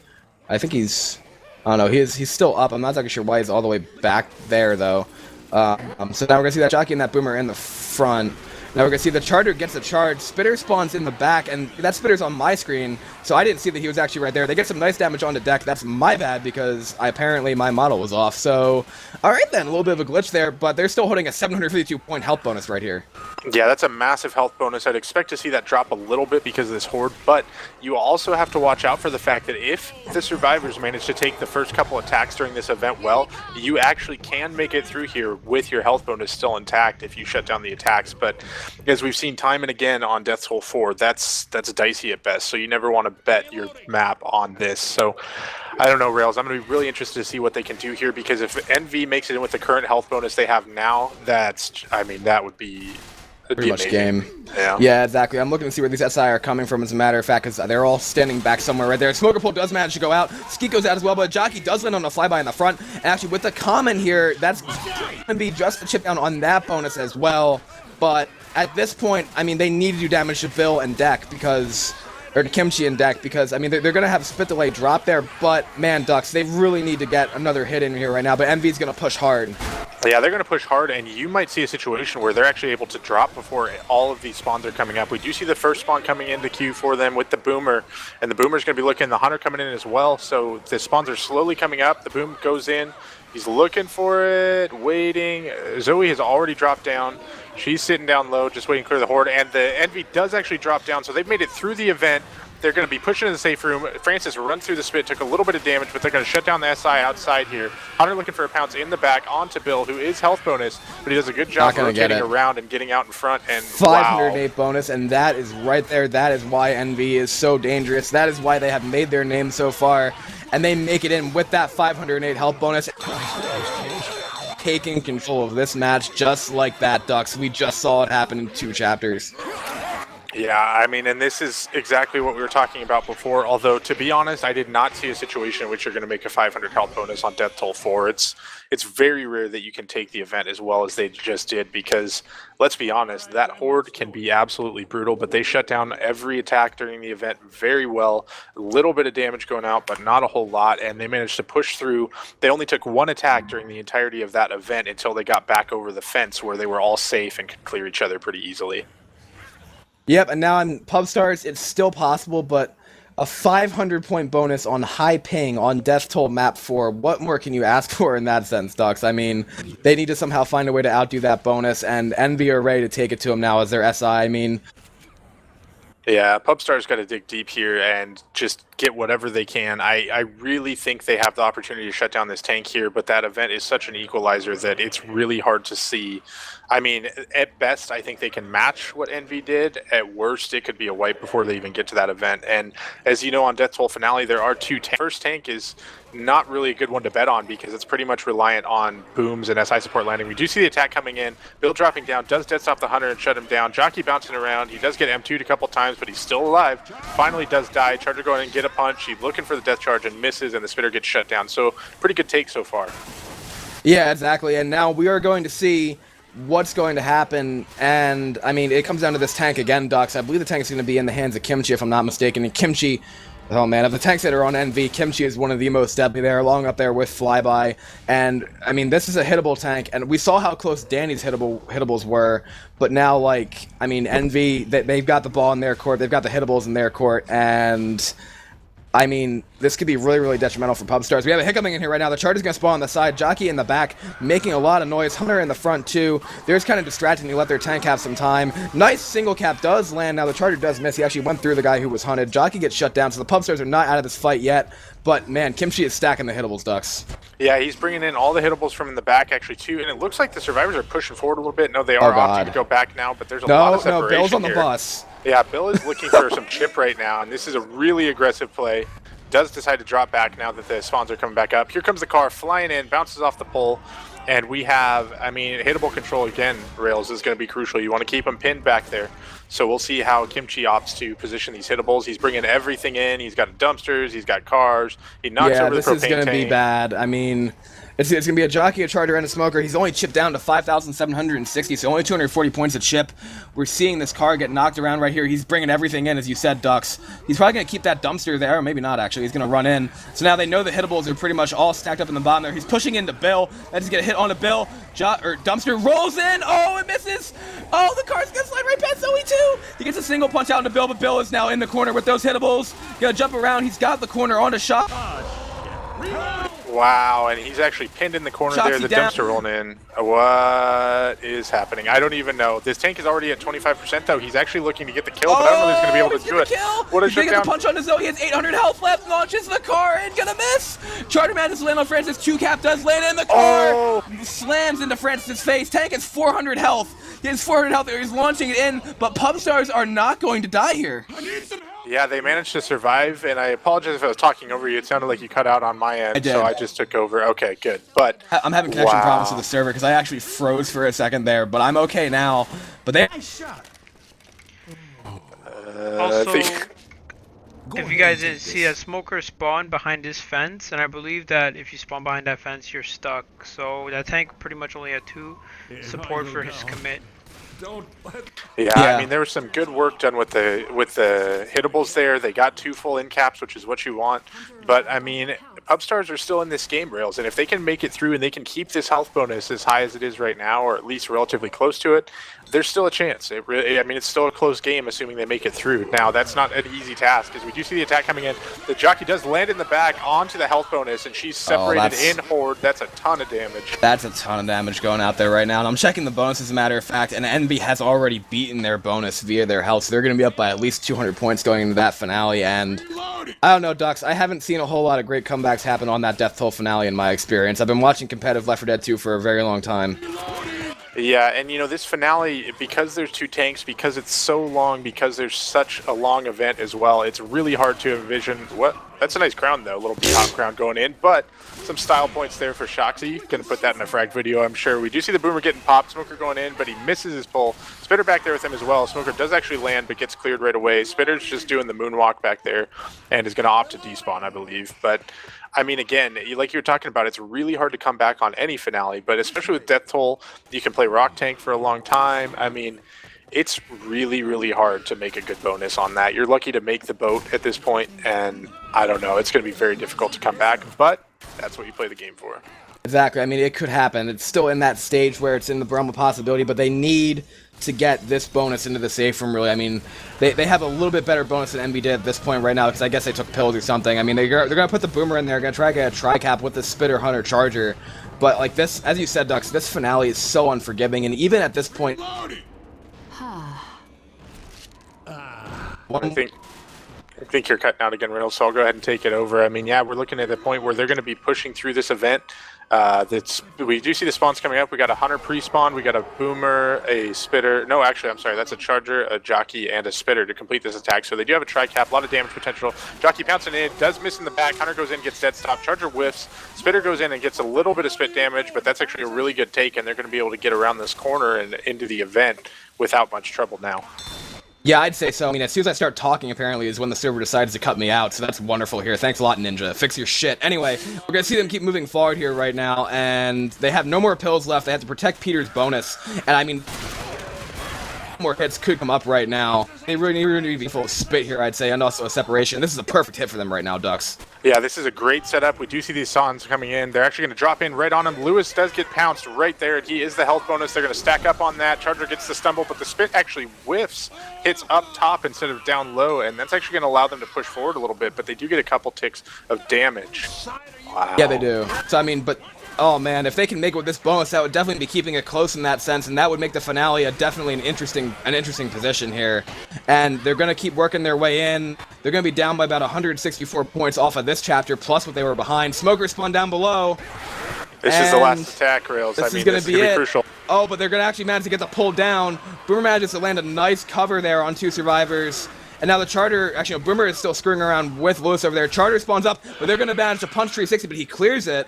I think he's... I don't know. He's still up. I'm not exactly sure why he's all the way back there, though. So now we're going to see that Jockey and that Boomer in the front. Now we're going to see the Charger gets a charge, Spitter spawns in the back, and that Spitter's on my screen, so I didn't see that he was actually right there. They get some nice damage onto deck. That's my bad, because apparently my model was off. So, alright then, a little bit of a glitch there, but they're still holding a 752-point health bonus right here. Yeah, that's a massive health bonus. I'd expect to see that drop a little bit because of this horde, but you also have to watch out for the fact that if the survivors manage to take the first couple attacks during this event well, you actually can make it through here with your health bonus still intact if you shut down the attacks. But as we've seen time and again on Death's Hole 4, that's dicey at best, so you never want to bet your map on this. So I don't know, Rails. I'm going to be really interested to see what they can do here, because if NV makes it in with the current health bonus they have now, that would be pretty much amazing. Game. Yeah, exactly. I'm looking to see where these SI are coming from, as a matter of fact, because they're all standing back somewhere right there. Smoker Pole does manage to go out. Skeet goes out as well, but Jockey does land on a flyby in the front. And actually, with the common here, that's going to be just a chip down on that bonus as well. But at this point, I mean, they need to do damage to Bill and Deck, because... or to Kimchi and Deck, because, I mean, they're going to have Spit Delay drop there, but, man, Ducks, they really need to get another hit in here right now, but MV's going to push hard. Yeah, they're going to push hard, and you might see a situation where they're actually able to drop before all of these spawns are coming up. We do see the first spawn coming into queue for them with the Boomer, and the Boomer's going to be looking, the Hunter coming in as well, so the spawns are slowly coming up. The Boom goes in. He's looking for it, waiting. Zoe has already dropped down. She's sitting down low, just waiting to clear the horde, and the Envy does actually drop down, so they've made it through the event. They're going to be pushing in the safe room. Francis runs through the Spit, took a little bit of damage, but they're going to shut down the SI outside here. Hunter looking for a pounce in the back onto Bill, who is health bonus, but he does a good job rotating around and getting out in front. And 508 wow. bonus, and that is right there. That is why NV is so dangerous. That is why they have made their name so far, and they make it in with that 508 health bonus. Taking control of this match just like that, Ducks. We just saw it happen in 2 chapters. Yeah, I mean, and this is exactly what we were talking about before, although, to be honest, I did not see a situation in which you're going to make a 500 health bonus on Death Toll 4. It's very rare that you can take the event as well as they just did, because, let's be honest, that Horde can be absolutely brutal, but they shut down every attack during the event very well. A little bit of damage going out, but not a whole lot, and they managed to push through. They only took one attack during the entirety of that event until they got back over the fence, where they were all safe and could clear each other pretty easily. Yep, and now on Pub Stars, it's still possible, but a 500-point bonus on high ping on Death Toll map 4, what more can you ask for in that sense, Dux? I mean, they need to somehow find a way to outdo that bonus, and Envy are ready to take it to them now as their SI. I mean... Yeah, Pubstar's got to dig deep here and just get whatever they can. I really think they have the opportunity to shut down this tank here, but that event is such an equalizer that it's really hard to see. I mean, at best, I think they can match what Envy did. At worst, it could be a wipe before they even get to that event. And as you know, on Death Toll Finale, there are two tanks. First tank is not really a good one to bet on because it's pretty much reliant on booms and SI support landing. We do see the attack coming in. Bill dropping down, does dead stop the Hunter and shut him down. Jockey bouncing around. He does get M2'd a couple times, but he's still alive. Finally does die. Charger going and get a punch. He's looking for the death charge and misses, and the spitter gets shut down. So pretty good take so far. Yeah, exactly. And now we are going to see what's going to happen, and I mean, it comes down to this tank again, Dux. I believe the tank is going to be in the hands of Kimchi, if I'm not mistaken, and Kimchi, oh man, of the tanks that are on NV, Kimchi is one of the most deadly there, along up there with Flyby, and I mean, this is a hittable tank, and we saw how close Danny's hittables were, but now, like, I mean, NV, they've got the ball in their court, they've got the hittables in their court, and I mean, this could be really, really detrimental for Pub Stars. We have a hit coming in here right now. The Charger's going to spawn on the side. Jockey in the back, making a lot of noise. Hunter in the front, too. They're just kind of distracting to let their tank have some time. Nice single cap does land. Now, the Charger does miss. He actually went through the guy who was hunted. Jockey gets shut down, so the Pub Stars are not out of this fight yet. But, man, Kimchi is stacking the hittables, Ducks. Yeah, he's bringing in all the hittables from in the back, actually, too. And it looks like the survivors are pushing forward a little bit. No, they are opting to go back now, but there's a lot of separation No, Bill's on the here. bus. Yeah, Bill is looking for some chip right now, and this is a really aggressive play. Does decide to drop back now that the spawns are coming back up. Here comes the car flying in, bounces off the pole, and we have, I mean, hittable control again, Rails, is going to be crucial. You want to keep him pinned back there. So we'll see how Kimchi opts to position these hittables. He's bringing everything in. He's got dumpsters, he's got cars. He knocks over the propane tank. Yeah, this is going to be bad. I mean, it's going to be a Jockey, a Charger, and a Smoker. He's only chipped down to 5,760, so only 240 points a chip. We're seeing this car get knocked around right here. He's bringing everything in, as you said, Ducks. He's probably going to keep that dumpster there, or maybe not, actually. He's going to run in. So now they know the hittables are pretty much all stacked up in the bottom there. He's pushing into Bill. That is going to hit onto Bill. Dumpster rolls in. Oh, it misses. Oh, the car's going to slide right past Zoe, too. He gets a single punch out into Bill, but Bill is now in the corner with those hittables. Going to jump around. He's got the corner on a shot. Wow, and he's actually pinned in the corner there, the dumpster rolling in. What is happening? I don't even know. This tank is already at 25%, though. He's actually looking to get the kill, but I don't know if he's going to be able to do it. What a shutdown. He's going to punch on Zoe. He has 800 health left, launches the car, and going to miss. Charter Madness land on Francis. Q-Cap does land in the car. Slams into Francis' face. Tank has 400 health. He has 400 health there. He's launching it in, but Pub Stars are not going to die here. I need some help. Yeah, they managed to survive, and I apologize if I was talking over you. It sounded like you cut out on my end, so I just took over. Okay, good. But I'm having connection problems with the server because I actually froze for a second there, but I'm okay now. But they shot. Also, if you guys didn't see, a Smoker spawned behind this fence, and I believe that if you spawn behind that fence, you're stuck. So that tank pretty much only had 2 support for his commit. Yeah, I mean, there was some good work done with the hittables there. They got 2 full in caps, which is what you want. But I mean, Upstars are still in this game, Rails, and if they can make it through and they can keep this health bonus as high as it is right now, or at least relatively close to it, there's still a chance. It really, I mean, it's still a close game, assuming they make it through. Now, that's not an easy task, because we do see the attack coming in. The Jockey does land in the back onto the health bonus, and she's separated in Horde. That's a ton of damage. That's a ton of damage going out there right now, and I'm checking the bonus as a matter of fact, and NB has already beaten their bonus via their health, so they're going to be up by at least 200 points going into that finale, and I don't know, Ducks, I haven't seen a whole lot of great comebacks happen on that Death Toll finale in my experience. I've been watching competitive Left 4 Dead 2 for a very long time. Yeah, and you know, this finale, because there's two tanks, because it's so long, because there's such a long event as well, it's really hard to envision what. That's a nice crown though, a little top crown going in, but some style points there for Shoxy. Gonna put that in a frag video, I'm sure. We do see the Boomer getting popped, Smoker going in, but he misses his pull. Spitter back there with him as well. Smoker does actually land, but gets cleared right away. Spitter's just doing the moonwalk back there, and is gonna opt to despawn, I believe. But I mean, again, like you were talking about, it's really hard to come back on any finale, but especially with Death Toll, you can play Rock Tank for a long time. I mean, it's really, really hard to make a good bonus on that. You're lucky to make the boat at this point, and I don't know, it's going to be very difficult to come back, but that's what you play the game for. Exactly. I mean, it could happen. It's still in that stage where it's in the realm of possibility, but they need to get this bonus into the safe room, really. I mean, they have a little bit better bonus than MB did at this point right now, because I guess they took pills or something. I mean, they're going to put the Boomer in there, going to try to get a tri-cap with the Spitter, Hunter, Charger. But, like, this, as you said, Dux, this finale is so unforgiving, and even at this point... I think you're cutting out again, Reynolds, so I'll go ahead and take it over. I mean, yeah, we're looking at a point where they're going to be pushing through this event. We do see the spawns coming up. We got a Hunter pre-spawn, we got a Boomer, a Spitter. No, actually, I'm sorry, that's a Charger, a Jockey, and a Spitter to complete this attack. So they do have a tri-cap, a lot of damage potential. Jockey pouncing in, does miss in the back. Hunter goes in, gets dead stop. Charger whiffs. Spitter goes in and gets a little bit of spit damage, but that's actually a really good take, and they're going to be able to get around this corner and into the event without much trouble now. Yeah, I'd say so. I mean, as soon as I start talking, apparently, is when the server decides to cut me out, so that's wonderful here. Thanks a lot, Ninja. Fix your shit. Anyway, we're going to see them keep moving forward here right now, and they have no more pills left. They have to protect Peter's bonus, and I mean... more hits could come up right now. They really need to be full of spit here, I'd say, and also a separation. This is a perfect hit for them right now, Ducks. Yeah, this is a great setup. We do see these Sons coming in. They're actually going to drop in right on him. Lewis does get pounced right there, and he is the health bonus. They're going to stack up on that. Charger gets the stumble, but the spit actually whiffs, hits up top instead of down low, and that's actually going to allow them to push forward a little bit, but they do get a couple ticks of damage. Wow. Yeah, they do. So, I mean, but... oh man, if they can make it with this bonus, that would definitely be keeping it close in that sense, and that would make the finale definitely an interesting position here. And they're going to keep working their way in. They're going to be down by about 164 points off of this chapter, plus what they were behind. Smoker spawned down below. This is the last attack, Rails. This is going to be crucial. Oh, but they're going to actually manage to get the pull down. Boomer manages to land a nice cover there on two survivors. And now the Charger, actually, no, Boomer is still screwing around with Lewis over there. Charger spawns up, but they're going to manage to punch 360, but he clears it.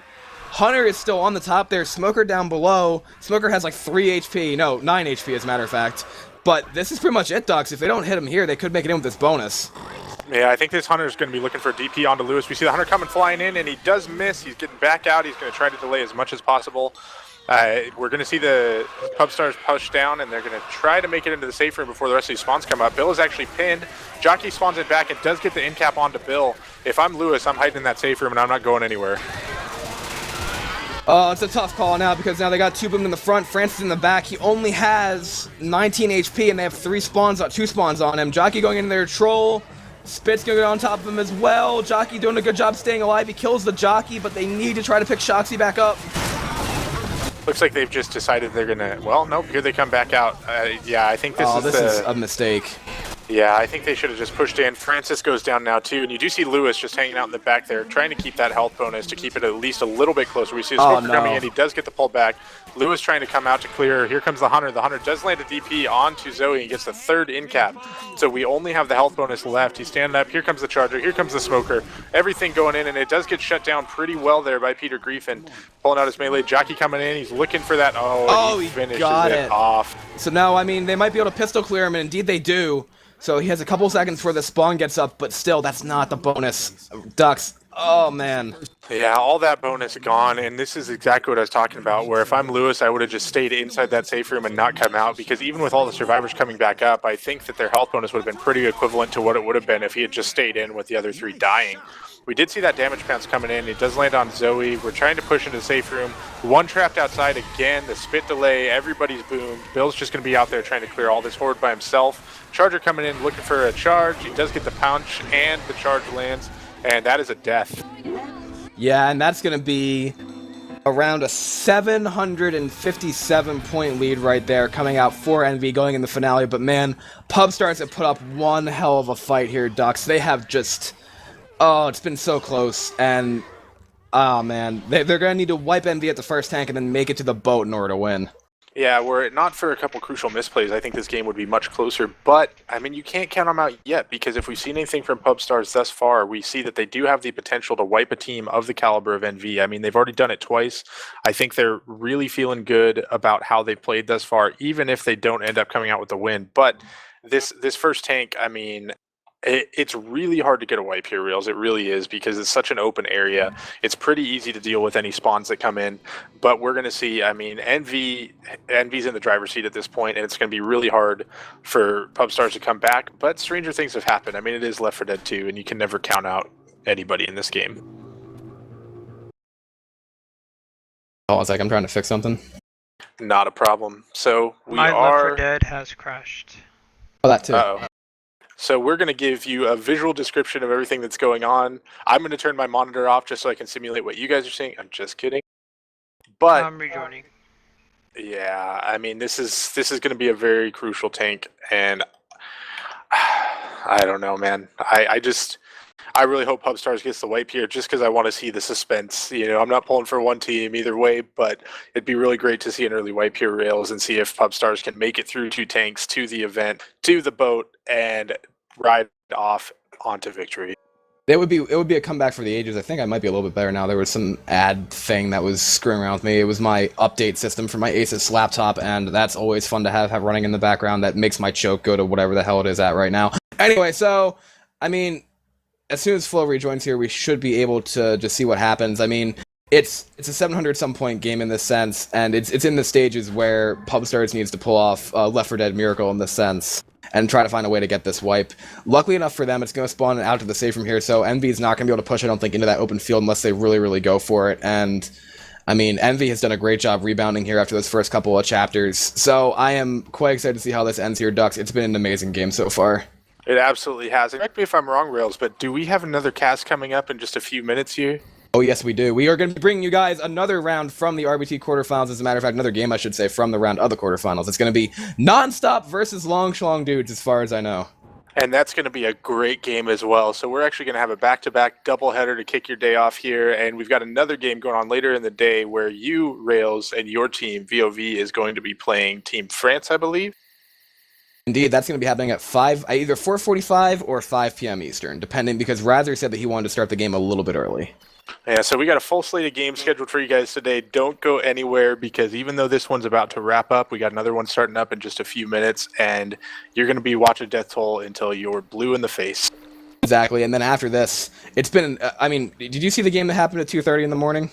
Hunter is still on the top there, Smoker down below. Smoker has like 3 HP, no, 9 HP as a matter of fact. But this is pretty much it, Ducks. If they don't hit him here, they could make it in with this bonus. Yeah, I think this Hunter is going to be looking for a DP onto Lewis. We see the Hunter coming flying in, and he does miss. He's getting back out. He's going to try to delay as much as possible. We're going to see the Pub Stars push down, and they're going to try to make it into the safe room before the rest of these spawns come up. Bill is actually pinned. Jockey spawns it back and does get the end cap onto Bill. If I'm Lewis, I'm hiding in that safe room, and I'm not going anywhere. Oh, it's a tough call now because now they got two Boom in the front, Francis in the back. He only has 19 HP and they have 2 spawns on him. Jockey going in there to troll. Spit's going to get on top of him as well. Jockey doing a good job staying alive. He kills the Jockey, but they need to try to pick Shoxy back up. Looks like they've just decided they're going to... well, nope, here they come back out. Yeah, I think this is a mistake. Yeah, I think they should have just pushed in. Francis goes down now, too, and you do see Lewis just hanging out in the back there, trying to keep that health bonus to keep it at least a little bit closer. We see a Smoker coming in. He does get the pull back. Lewis trying to come out to clear. Here comes the Hunter. The Hunter does land a DP onto Zoe and gets the 3rd in cap. So we only have the health bonus left. He's standing up. Here comes the Charger. Here comes the Smoker. Everything going in, and it does get shut down pretty well there by Peter Griefin. Pulling out his melee. Jockey coming in. He's looking for that. Oh, he finishes it off. So now, I mean, they might be able to pistol clear him, and indeed they do. So he has a couple seconds before the spawn gets up, but still, that's not the bonus. Ducks. Oh, man. Yeah, all that bonus gone, and this is exactly what I was talking about, where if I'm Lewis, I would have just stayed inside that safe room and not come out, because even with all the survivors coming back up, I think that their health bonus would have been pretty equivalent to what it would have been if he had just stayed in with the other 3 dying. We did see that damage pounce coming in. It does land on Zoe. We're trying to push into the safe room. One trapped outside again. The spit delay. Everybody's boomed. Bill's just going to be out there trying to clear all this horde by himself. Charger coming in looking for a charge. He does get the punch, and the charge lands. And that is a death. Yeah, and that's going to be around a 757 point lead right there, coming out for Envy going in the finale. But man, Pub Stars have put up one hell of a fight here, Ducks. They have just... oh, it's been so close, and oh man, they're gonna need to wipe MV at the first tank and then make it to the boat in order to win. Yeah, were it not for a couple crucial misplays, I think this game would be much closer. But, I mean, you can't count them out yet, because if we've seen anything from PubStars thus far, we see that they do have the potential to wipe a team of the caliber of NV. I mean, they've already done it twice. I think they're really feeling good about how they've played thus far, even if they don't end up coming out with the win. But this first tank, I mean, it's really hard to get a wipe here, Reels. It really is, because it's such an open area. It's pretty easy to deal with any spawns that come in. But we're going to see, I mean, Envy's in the driver's seat at this point, and it's going to be really hard for PubStars to come back. But stranger things have happened. I mean, it is Left 4 Dead 2, and you can never count out anybody in this game. Hold on a sec, I'm trying to fix something. Not a problem. So My Left 4 Dead has crashed. Oh, that too. Uh-oh. So we're going to give you a visual description of everything that's going on. I'm going to turn my monitor off just so I can simulate what you guys are seeing. I'm just kidding. But I'm rejoining. yeah, I mean, this is going to be a very crucial tank, and I don't know, man. I really hope PubStars gets the wipe here, just because I want to see the suspense. You know, I'm not pulling for one team either way, but it'd be really great to see an early wipe here, Rails, and see if PubStars can make it through 2 tanks to the event, to the boat, and ride off onto victory. It would be a comeback for the ages. I think I might be a little bit better now. There was some ad thing that was screwing around with me. It was my update system for my Asus laptop, and that's always fun to have running in the background. That makes my choke go to whatever the hell it is at right now. Anyway, so, I mean, as soon as Flo rejoins here, we should be able to just see what happens. I mean, it's a 700-some point game in this sense, and it's in the stages where PubStars needs to pull off Left 4 Dead miracle in this sense, and try to find a way to get this wipe. Luckily enough for them, it's going to spawn out to the safe from here, so Envy's not going to be able to push, I don't think, into that open field unless they really, really go for it, and I mean, Envy has done a great job rebounding here after those first couple of chapters, so I am quite excited to see how this ends here, Ducks. It's been an amazing game so far. It absolutely has. Correct me if I'm wrong, Rails, but do we have another cast coming up in just a few minutes here? Oh, yes, we do. We are going to be bringing you guys another round from the RBT quarterfinals. As a matter of fact, another game, I should say, from the round of the quarterfinals. It's going to be Nonstop versus Long Schlong Dudes, as far as I know. And that's going to be a great game as well. So we're actually going to have a back-to-back doubleheader to kick your day off here. And we've got another game going on later in the day where you, Rails, and your team, VOV, is going to be playing Team France, I believe. Indeed, that's going to be happening at either 4:45 or 5 p.m. Eastern, depending, because Razzer said that he wanted to start the game a little bit early. Yeah, so we got a full slate of games scheduled for you guys today. Don't go anywhere, because even though this one's about to wrap up, we got another one starting up in just a few minutes, and you're going to be watching Death Toll until you're blue in the face. Exactly, and then after this, it's been, I mean, did you see the game that happened at 2:30 in the morning?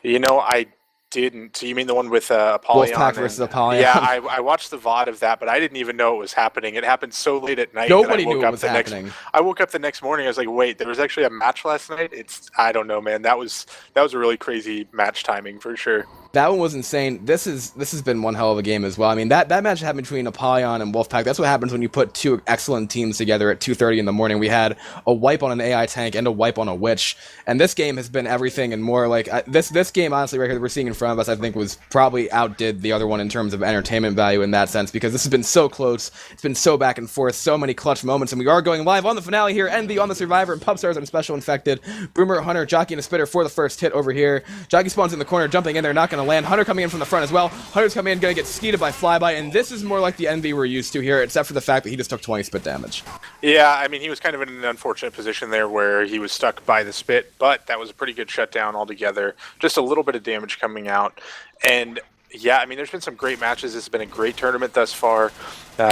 You know, I didn't. So you mean the one with Apollyon? Wolfpack versus Apollyon. Yeah, I watched the VOD of that, but I didn't even know it was happening. It happened so late at night. Nobody knew it was happening. I woke up the next morning. I was like, wait, there was actually a match last night? I don't know, man. That was a really crazy match timing for sure. That one was insane. This has been one hell of a game as well. I mean, that match happened between Apollyon and Wolfpack. That's what happens when you put 2 excellent teams together at 2:30 in the morning. We had a wipe on an AI tank and a wipe on a witch. And this game has been everything and more. Like, this game, honestly, right here that we're seeing in front of us, I think was probably outdid the other one in terms of entertainment value in that sense, because this has been so close. It's been so back and forth, so many clutch moments, and we are going live on the finale here. Envy on the Survivor, and PubStars on Special Infected. Boomer, Hunter, Jockey, and a Spitter for the first hit over here. Jockey spawns in the corner, jumping in there, not going to land. Hunter coming in from the front as well. Hunter's coming in, going to get skeeted by Flyby, and this is more like the Envy we're used to here, except for the fact that he just took 20 spit damage. Yeah, I mean, he was kind of in an unfortunate position there where he was stuck by the spit, but that was a pretty good shutdown altogether. Just a little bit of damage coming out. And yeah, I mean, there's been some great matches. It's been a great tournament thus far.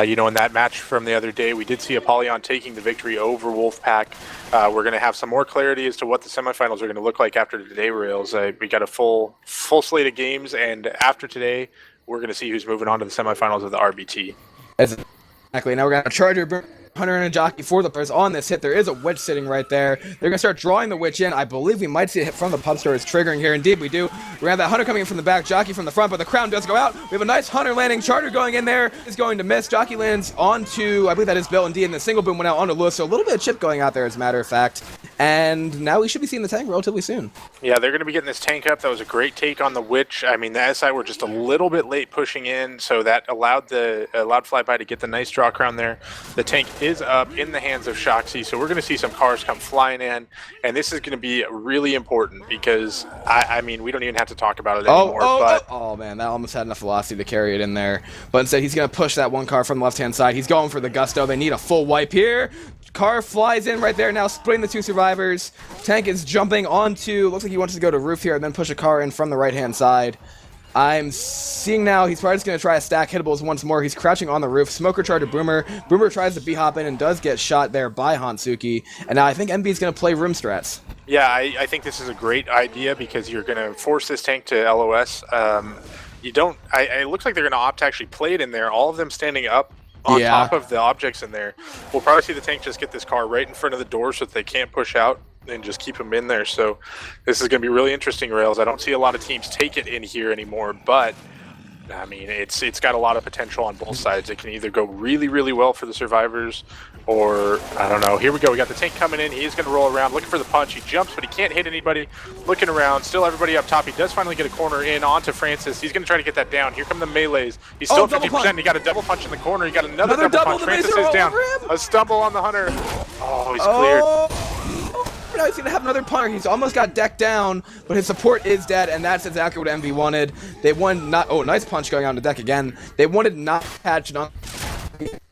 You know, in that match from the other day, we did see Apollyon taking the victory over Wolfpack. We're going to have some more clarity as to what the semifinals are going to look like after today, Rails. We got a full slate of games, and after today, we're going to see who's moving on to the semifinals of the RBT. Exactly. Now we're going to Charger, Hunter, and a Jockey for the players on this hit. There is a witch sitting right there. They're going to start drawing the witch in. I believe we might see a hit from the PubStars triggering here. Indeed, we do. We're going to have that Hunter coming in from the back, Jockey from the front, but the crown does go out. We have a nice Hunter landing. Charger going in there is going to miss. Jockey lands onto, I believe that is Bill, indeed, and the single boom went out onto Lewis. So a little bit of chip going out there, as a matter of fact. And now we should be seeing the tank relatively soon. Yeah, they're going to be getting this tank up. That was a great take on the witch. I mean, the SI were just a little bit late pushing in, so that allowed Flyby to get the nice draw crown there. The tank is is up in the hands of Shoxy, so we're going to see some cars come flying in, and this is going to be really important because, I mean, we don't even have to talk about it anymore. Oh, man, that almost had enough velocity to carry it in there. But instead, he's going to push that one car from the left-hand side. He's going for the gusto. They need a full wipe here. Car flies in right there now, splitting the two survivors. Tank is jumping onto, looks like he wants to go to roof here and then push a car in from the right-hand side. I'm seeing now he's probably just going to try to stack hittables once more. He's crouching on the roof. Smoker charge to Boomer. Boomer tries to B-hop in and does get shot there by Hansuki. And now I think MB is going to play room strats. Yeah, I think this is a great idea because you're going to force this tank to LOS. You don't, it looks like they're going to opt to actually play it in there. All of them standing up on top of the objects in there. We'll probably see the tank just get this car right in front of the door so that they can't push out and just keep them in there. So this is going to be really interesting, Rails. I don't see a lot of teams take it in here anymore, but I mean, it's got a lot of potential on both sides. It can either go really, really well for the survivors, or I don't know. Here we go. We got the tank coming in. He is going to roll around, looking for the punch. He jumps, but he can't hit anybody. Looking around, still everybody up top. He does finally get a corner in onto Francis. He's going to try to get that down. Here come the melees. He's still 50%. He got a double punch in the corner. He got another double punch. Francis is down. A stumble on the Hunter. Oh, he's cleared. Now he's going to have another punter. He's almost got decked down, but his support is dead, and that's exactly what MV wanted. They wanted not... Oh, nice punch going on the deck again. They wanted not catch on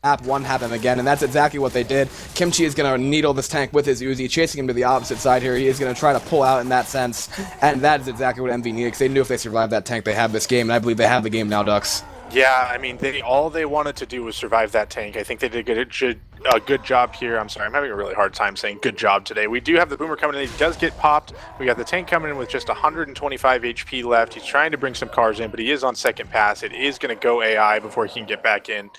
app one happen again, and that's exactly what they did. Kimchi is going to needle this tank with his Uzi, chasing him to the opposite side here. He is going to try to pull out in that sense, and that is exactly what MV needed, because they knew if they survived that tank, they have this game, and I believe they have the game now, Ducks. Yeah, I mean, all they wanted to do was survive that tank. I think they did a good job here. I'm sorry, I'm having a really hard time saying good job today. We do have the Boomer coming in. He does get popped. We got the tank coming in with just 125 HP left. He's trying to bring some cars in, but he is on second pass. It is going to go AI before he can get back in.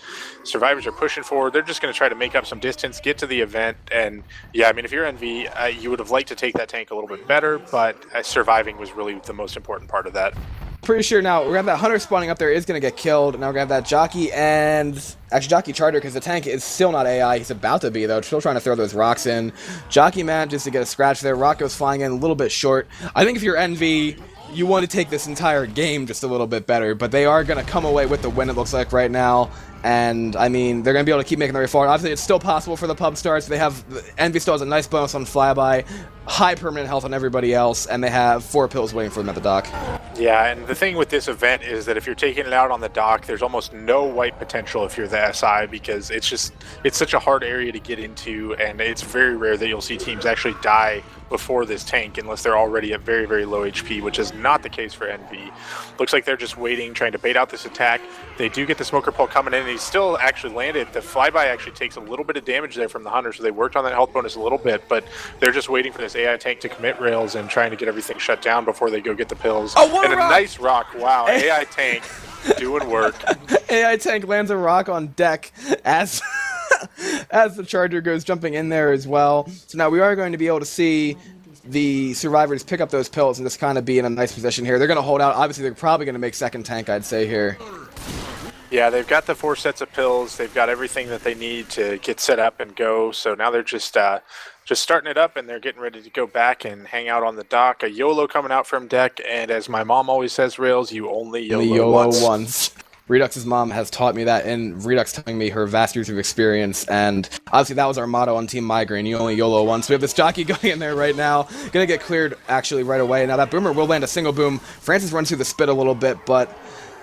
Survivors are pushing forward. They're just going to try to make up some distance, get to the event, and yeah, I mean, if you're NV, you would have liked to take that tank a little bit better, but surviving was really the most important part of that. Pretty sure now we're gonna have that Hunter spawning up there is gonna get killed. Now we're gonna have that Jockey and actually Jockey Charter, because the tank is still not AI. He's about to be though, still trying to throw those rocks in. Jockey manages to get a scratch there. Rock goes flying in a little bit short. I think if you're NV, you want to take this entire game just a little bit better, but they are gonna come away with the win, it looks like right now. And I mean, they're gonna be able to keep making their way forward. Obviously, it's still possible for the pub starts. They have Envy still has a nice bonus on flyby, high permanent health on everybody else, and they have 4 pills waiting for them at the dock. Yeah, and the thing with this event is that if you're taking it out on the dock, there's almost no wipe potential if you're the SI, because it's such a hard area to get into, and it's very rare that you'll see teams actually die before this tank unless they're already at very, very low HP, which is not the case for NV. Looks like they're just waiting, trying to bait out this attack. They do get the smoker pole coming in, and he's still actually landed. The flyby actually takes a little bit of damage there from the Hunter, so they worked on that health bonus a little bit, but they're just waiting for this AI tank to commit rails and trying to get everything shut down before they go get the pills. Oh, and a nice rock. Wow, AI tank doing work. AI tank lands a rock on deck as as the Charger goes jumping in there as well. So now we are going to be able to see the survivors pick up those pills and just kind of be in a nice position here. They're going to hold out. Obviously, they're probably going to make second tank, I'd say, here. Yeah, they've got the 4 sets of pills. They've got everything that they need to get set up and go. So now they're just starting it up, and they're getting ready to go back and hang out on the dock. A YOLO coming out from deck, and as my mom always says, Rails, you only YOLO once. Redux's mom has taught me that, and Redux telling me her vast years of experience, and obviously that was our motto on Team Migraine, you only YOLO once. We have this Jockey going in there right now, gonna get cleared actually right away. Now that Boomer will land a single boom. Francis runs through the spit a little bit, but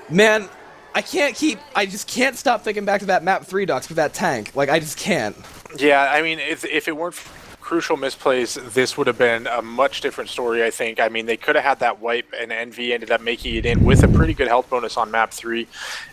man, I just can't stop thinking back to that map 3 Ducks with that tank. Like, I just can't. Yeah, I mean, if it weren't for crucial misplays, this would have been a much different story, I think. I mean, they could have had that wipe, and NV ended up making it in with a pretty good health bonus on map 3.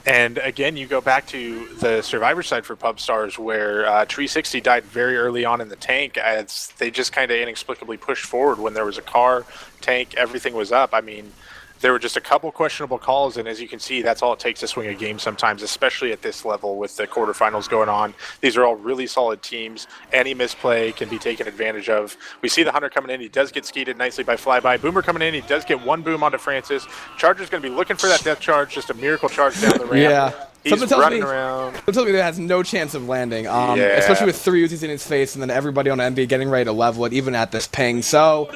And again, you go back to the survivor side for Pub Stars, where Tree 60 died very early on in the tank, as they just kind of inexplicably pushed forward when there was a car, tank, everything was up. I mean, there were just a couple questionable calls, and as you can see, that's all it takes to swing a game sometimes, especially at this level with the quarterfinals going on. These are all really solid teams. Any misplay can be taken advantage of. We see the Hunter coming in. He does get skeeted nicely by Flyby. Boomer coming in. He does get 1 boom onto Francis. Charger's going to be looking for that death charge, just a miracle charge down the ramp. Yeah. He's running around. Something tells me that has no chance of landing, especially with 3 Uzis in his face, and then everybody on MB getting ready to level it, even at this ping. So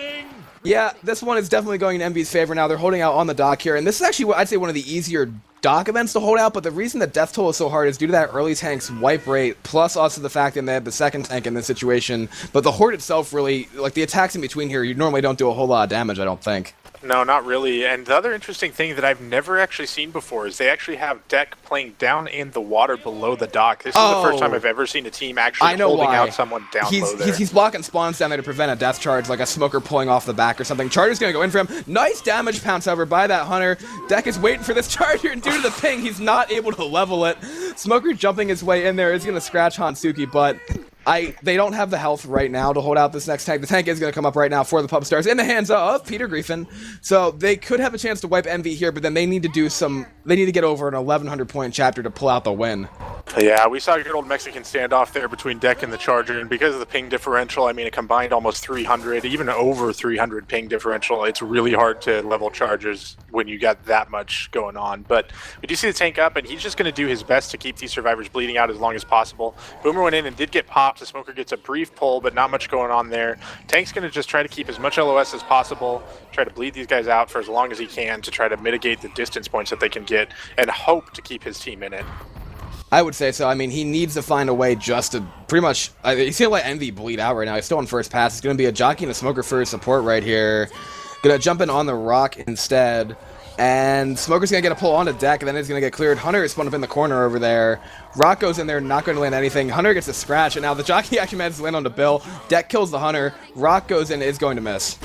Yeah, this one is definitely going in Envy's favor now. They're holding out on the dock here, and this is actually, I'd say, one of the easier dock events to hold out, but the reason that death toll is so hard is due to that early tank's wipe rate, plus also the fact that they had the second tank in this situation. But the horde itself really, like the attacks in between here, you normally don't do a whole lot of damage, I don't think. No, not really. And the other interesting thing that I've never actually seen before is they actually have deck playing down in the water below the dock. This is the first time I've ever seen a team actually holding out someone down low there. He's blocking spawns down there to prevent a death charge, like a smoker pulling off the back or something. Charger's going to go in for him. Nice damage pounce over by that Hunter. Deck is waiting for this Charger, and due to the ping, he's not able to level it. Smoker jumping his way in there is going to scratch Hansuki, but they don't have the health right now to hold out this next tank. The tank is going to come up right now for the Pub Stars in the hands of Peter Griffin. So they could have a chance to wipe Envy here, but then they need to do they need to get over an 1100 point chapter to pull out the win. Yeah, we saw a good old Mexican standoff there between Deck and the Charger, and because of the ping differential, I mean, a combined almost 300, even over 300 ping differential, it's really hard to level Chargers when you got that much going on. But we do see the tank up, and he's just going to do his best to keep these survivors bleeding out as long as possible. Boomer went in and did get popped. The Smoker gets a brief pull, but not much going on there. Tank's going to just try to keep as much LOS as possible, try to bleed these guys out for as long as he can to try to mitigate the distance points that they can get, and hope to keep his team in it. I would say so. I mean, he needs to find a way just to pretty much... he's going to let Envy bleed out right now. He's still on first pass. It's going to be a Jockey and a Smoker for his support right here. Going to jump in on the Rock instead. And Smoker's going to get a pull onto Deck, and then he's going to get cleared. Hunter is spun up in the corner over there. Rock goes in there, not going to land anything. Hunter gets a scratch, and now the Jockey actually manages to land onto Bill. Deck kills the Hunter. Rock goes in, is going to miss.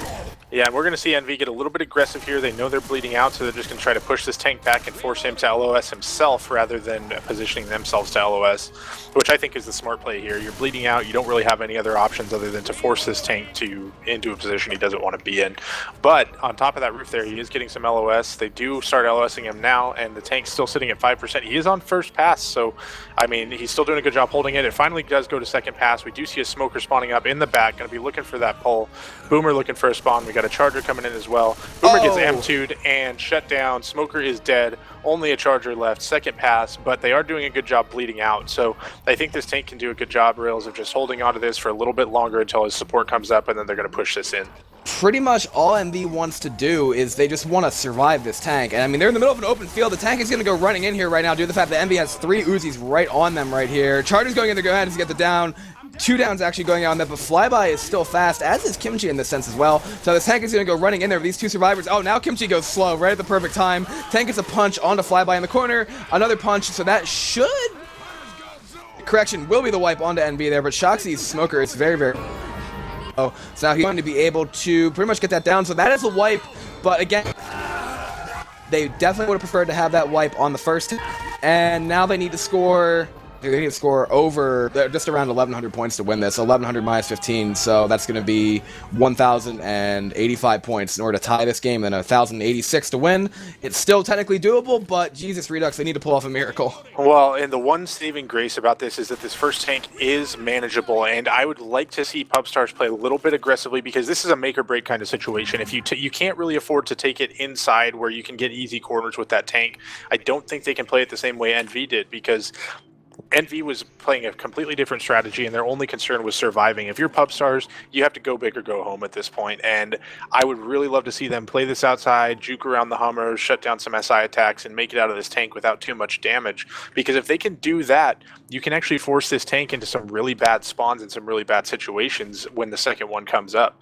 Yeah, and we're going to see NV get a little bit aggressive here. They know they're bleeding out, so they're just going to try to push this tank back and force him to LOS himself rather than positioning themselves to LOS, which I think is the smart play here. You're bleeding out. You don't really have any other options other than to force this tank into a position he doesn't want to be in. But on top of that roof there, he is getting some LOS. They do start LOSing him now, and the tank's still sitting at 5%. He is on first pass, so, I mean, he's still doing a good job holding it. It finally does go to second pass. We do see a Smoker spawning up in the back, going to be looking for that pull. Boomer looking for a spawn. We got a Charger coming in as well. Boomer gets M2'd and shut down. Smoker is dead. Only a Charger left. Second pass, but they are doing a good job bleeding out. So I think this tank can do a good job, Rails, of just holding on to this for a little bit longer until his support comes up, and then they're going to push this in. Pretty much all MV wants to do is they just want to survive this tank. And I mean, they're in the middle of an open field. The tank is going to go running in here right now due to the fact that MV has 3 Uzis right on them right here. Charger's going in to go ahead and get the down. 2 downs actually going on that, but Flyby is still fast, as is Kimchi in this sense as well. So this tank is going to go running in there with these 2 survivors. Oh, now Kimchi goes slow right at the perfect time. Tank gets a punch onto Flyby in the corner. Another punch, so that should... Correction, will be the wipe onto NV there, but Shoxy's Smoker is very, very... Oh, so now he's going to be able to pretty much get that down. So that is a wipe, but again, they definitely would have preferred to have that wipe on the first. And now they need to score... They need to score over just around 1,100 points to win this. 1,100 minus 15, so that's going to be 1,085 points in order to tie this game, and 1,086 to win. It's still technically doable, but Jesus Redux, they need to pull off a miracle. Well, and the one saving grace about this is that this first tank is manageable, and I would like to see Pubstars play a little bit aggressively because this is a make or break kind of situation. If you can't really afford to take it inside where you can get easy corners with that tank, I don't think they can play it the same way NV did, because NV was playing a completely different strategy, and their only concern was surviving. If you're Pubstars, you have to go big or go home at this point, and I would really love to see them play this outside, juke around the Hummers, shut down some SI attacks, and make it out of this tank without too much damage. Because if they can do that, you can actually force this tank into some really bad spawns and some really bad situations when the second one comes up.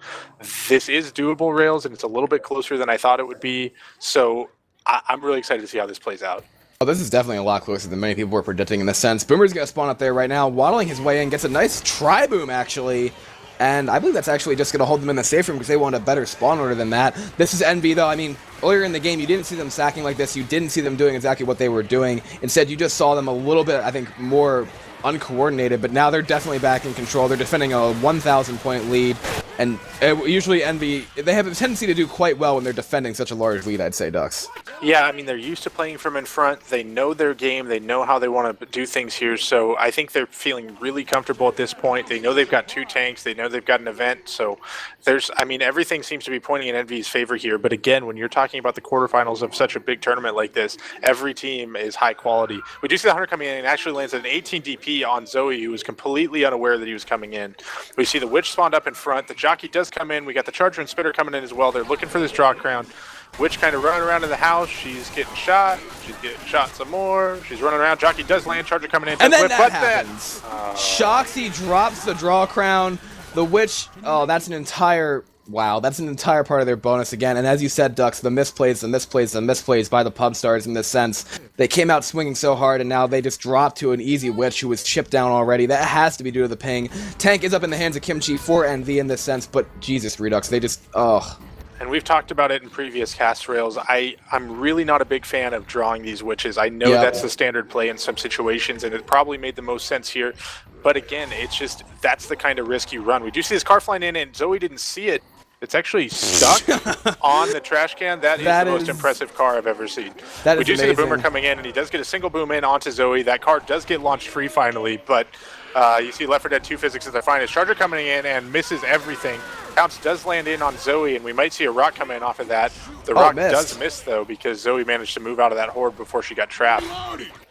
This is doable, Rails, and it's a little bit closer than I thought it would be, so I'm really excited to see how this plays out. Oh, this is definitely a lot closer than many people were predicting in this sense. Boomer's going to spawn up there right now, waddling his way in, gets a nice tri-boom, actually. And I believe that's actually just going to hold them in the safe room because they want a better spawn order than that. This is NV, though. I mean, earlier in the game, you didn't see them sacking like this. You didn't see them doing exactly what they were doing. Instead, you just saw them a little bit, I think, more uncoordinated. But now they're definitely back in control. They're defending a 1,000-point lead. And usually NV, they have a tendency to do quite well when they're defending such a large lead, I'd say, Ducks. Yeah, I mean, they're used to playing from in front. They know their game. They know how they want to do things here. So I think they're feeling really comfortable at this point. They know they've got 2 tanks. They know they've got an event. So I mean, everything seems to be pointing in NV's favor here. But again, when you're talking about the quarterfinals of such a big tournament like this, every team is high quality. We do see the Hunter coming in and actually lands an 18 DP on Zoe, who was completely unaware that he was coming in. We see the Witch spawned up in front. The Jockey does come in. We got the Charger and Spitter coming in as well. They're looking for this draw crown. Witch kind of running around in the house. She's getting shot. She's getting shot some more. She's running around. Jockey does land. Charger coming in. And then whip, that happens. Shoxy drops the draw crown. The Witch, oh, that's an entire... Wow, that's an entire part of their bonus again. And as you said, Ducks, the misplays by the pub stars in this sense. They came out swinging so hard, and now they just dropped to an easy Witch who was chipped down already. That has to be due to the ping. Tank is up in the hands of Kimchi for NV in this sense, but Jesus, Redux, they just... Ugh. And we've talked about it in previous cast rails. I'm really not a big fan of drawing these Witches. I know that's the standard play in some situations, and it probably made the most sense here. But again, it's just, that's the kind of risk you run. We do see this car flying in, and Zoe didn't see it. It's actually stuck on the trash can. That is the most impressive car I've ever seen. We do see the Boomer coming in, and he does get a single boom in onto Zoe. That car does get launched free finally, but you see Left 4 Dead 2 physics at their finest. Charger coming in and misses everything. Pounce does land in on Zoe, and we might see a rock come in off of that. The rock does miss, though, because Zoe managed to move out of that horde before she got trapped.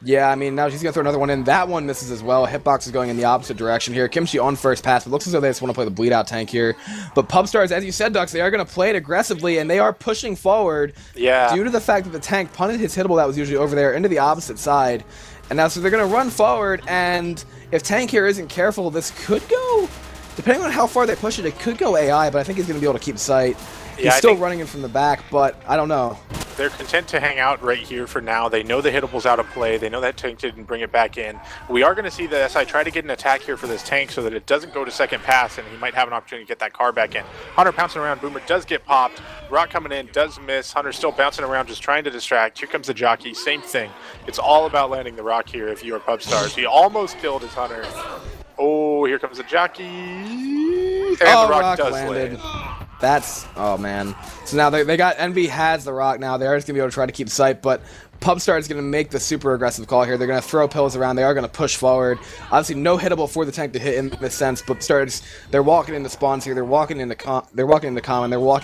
Yeah, I mean, now she's going to throw another one in. That one misses as well. Hitbox is going in the opposite direction here. Kimchi on first pass. It looks as though they just want to play the bleed-out tank here. But Pubstars, as you said, Ducks, they are going to play it aggressively, and they are pushing forward due to the fact that the tank punted his hittable that was usually over there into the opposite side. And now, so they're going to run forward, and if Tank here isn't careful, this could go... Depending on how far they push it, it could go AI, but I think he's going to be able to keep sight. He's still running in from the back, but I don't know. They're content to hang out right here for now. They know the hittable's out of play. They know that tank didn't bring it back in. We are going to see the SI try to get an attack here for this tank so that it doesn't go to second pass, and he might have an opportunity to get that car back in. Hunter pouncing around. Boomer does get popped. Rock coming in, does miss. Hunter still bouncing around, just trying to distract. Here comes the Jockey. Same thing. It's all about landing the rock here if you are Pub Stars. He almost killed his Hunter. Oh, here comes the Jockey. And the rock does land. That's, oh man. So now they got, Envy has the rock now. They are just going to be able to try to keep sight, but Pubstar is going to make the super aggressive call here. They're going to throw pills around. They are going to push forward. Obviously, no hittable for the tank to hit in this sense, but Pubstars, they're walking into spawns here. They're walking into common. They're walking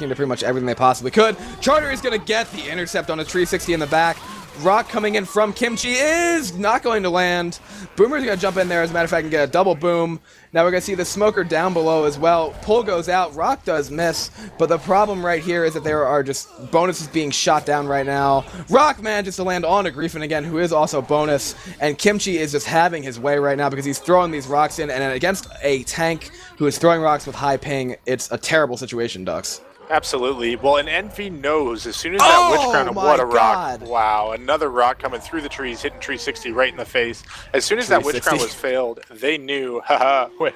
into pretty much everything they possibly could. Charter is going to get the intercept on a 360 in the back. Rock coming in from Kimchi is not going to land. Boomer's going to jump in there, as a matter of fact, and get a double boom. Now we're going to see the smoker down below as well. Pull goes out. Rock does miss, but the problem right here is that there are just bonuses being shot down right now. Rock manages to land on a Griffin again, who is also bonus, and Kimchi is just having his way right now because he's throwing these rocks in, and against a tank who is throwing rocks with high ping, it's a terrible situation, Ducks. Absolutely. Well, and Envy knows as soon as that Witch Crown, what a rock. Wow, another rock coming through the trees, hitting 360 right in the face. As soon as that Witch Crown was failed, they knew, haha, wait.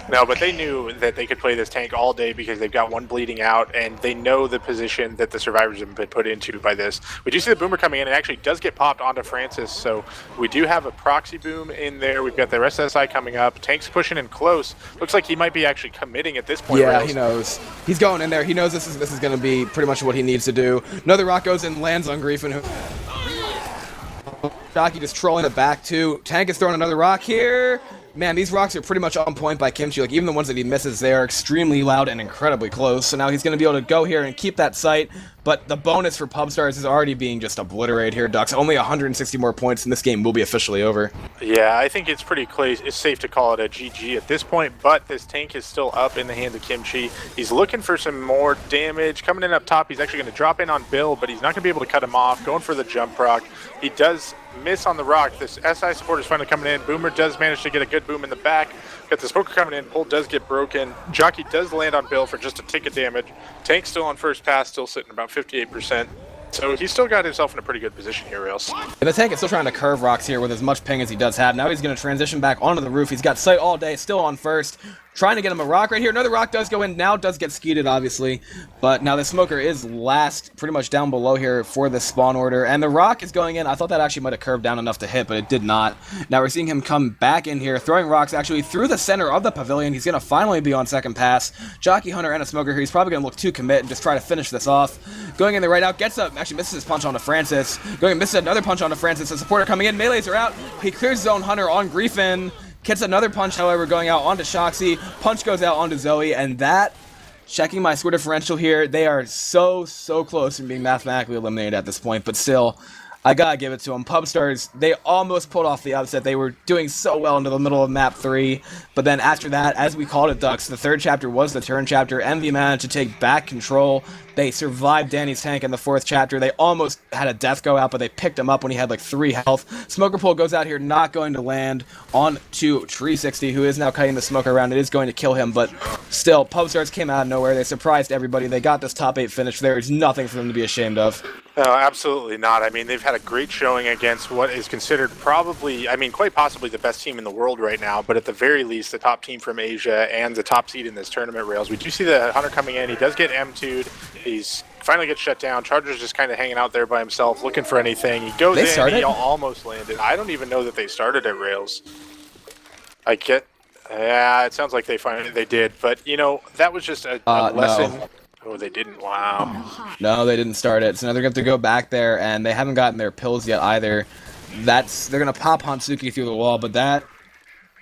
No, but they knew that they could play this tank all day because they've got one bleeding out, and they know the position that the survivors have been put into by this. We do see the Boomer coming in. It actually does get popped onto Francis, so we do have a proxy boom in there. We've got the rest of SI coming up. Tank's pushing in close. Looks like he might be actually committing at this point. Yeah, he knows. He's going in there. He knows this is going to be pretty much what he needs to do. Another rock goes in, lands on Griffin. Jockey just trolling the back too. Tank is throwing another rock here. Man, these rocks are pretty much on point by Kimchi. Like, even the ones that he misses, they are extremely loud and incredibly close. So now he's going to be able to go here and keep that sight. But the bonus for Pubstars is already being just obliterated here, Ducks. Only 160 more points, and this game will be officially over. Yeah, I think it's it's safe to call it a GG at this point, but this tank is still up in the hands of Kimchi. He's looking for some more damage. Coming in up top, he's actually going to drop in on Bill, but he's not going to be able to cut him off. Going for the jump rock. He does miss on the rock. This SI support is finally coming in. Boomer does manage to get a good boom in the back. Got the smoker coming in. Pull does get broken. Jockey does land on Bill for just a tick of damage. Tank's still on first pass, still sitting about 58%. So he's still got himself in a pretty good position here, Rails. And the tank is still trying to curve rocks here with as much ping as he does have. Now he's going to transition back onto the roof. He's got sight all day, still on first. Trying to get him a rock right here. Another rock does go in. Now does get skeeted, obviously. But now the smoker is last, pretty much down below here for the spawn order. And the rock is going in. I thought that actually might have curved down enough to hit, but it did not. Now we're seeing him come back in here, throwing rocks actually through the center of the pavilion. He's going to finally be on second pass. Jockey, Hunter, and a smoker here. He's probably going to look to commit and just try to finish this off. Going in the right out, gets up, actually misses his punch onto Francis. Going and misses another punch onto Francis. The supporter coming in, melees are out. He clears his own Hunter on Griffin. Gets another punch, however, going out onto Shoxy. Punch goes out onto Zoe, and that, checking my score differential here, they are so close from being mathematically eliminated at this point, but still, I gotta give it to them. Pubstars, they almost pulled off the upset. They were doing so well into the middle of map 3, but then after that, as we called it, Ducks, the third chapter was the turn chapter. Envy managed to take back control. They survived Danny's tank in the fourth chapter. They almost had a death go out, but they picked him up when he had like 3 health. Smoker Pole goes out here, not going to land on to Tree 60, who is now cutting the smoke around. It is going to kill him, but still, Pubstars came out of nowhere. They surprised everybody. They got this top 8 finish. There is nothing for them to be ashamed of. No, absolutely not. I mean, they've had a great showing against what is considered probably, I mean, quite possibly the best team in the world right now, but at the very least, the top team from Asia and the top seed in this tournament, Rails. We do see the Hunter coming in. He does get M2'd. He's finally gets shut down. Charger's just kind of hanging out there by himself, looking for anything. He goes in, he almost landed. I don't even know that they started at Rails. Yeah, it sounds like they did, but, you know, that was just a lesson. No. Oh, they didn't. Wow. No, they didn't start it. So now they're going to have to go back there, and they haven't gotten their pills yet either. They're going to pop Hansuki through the wall, but that...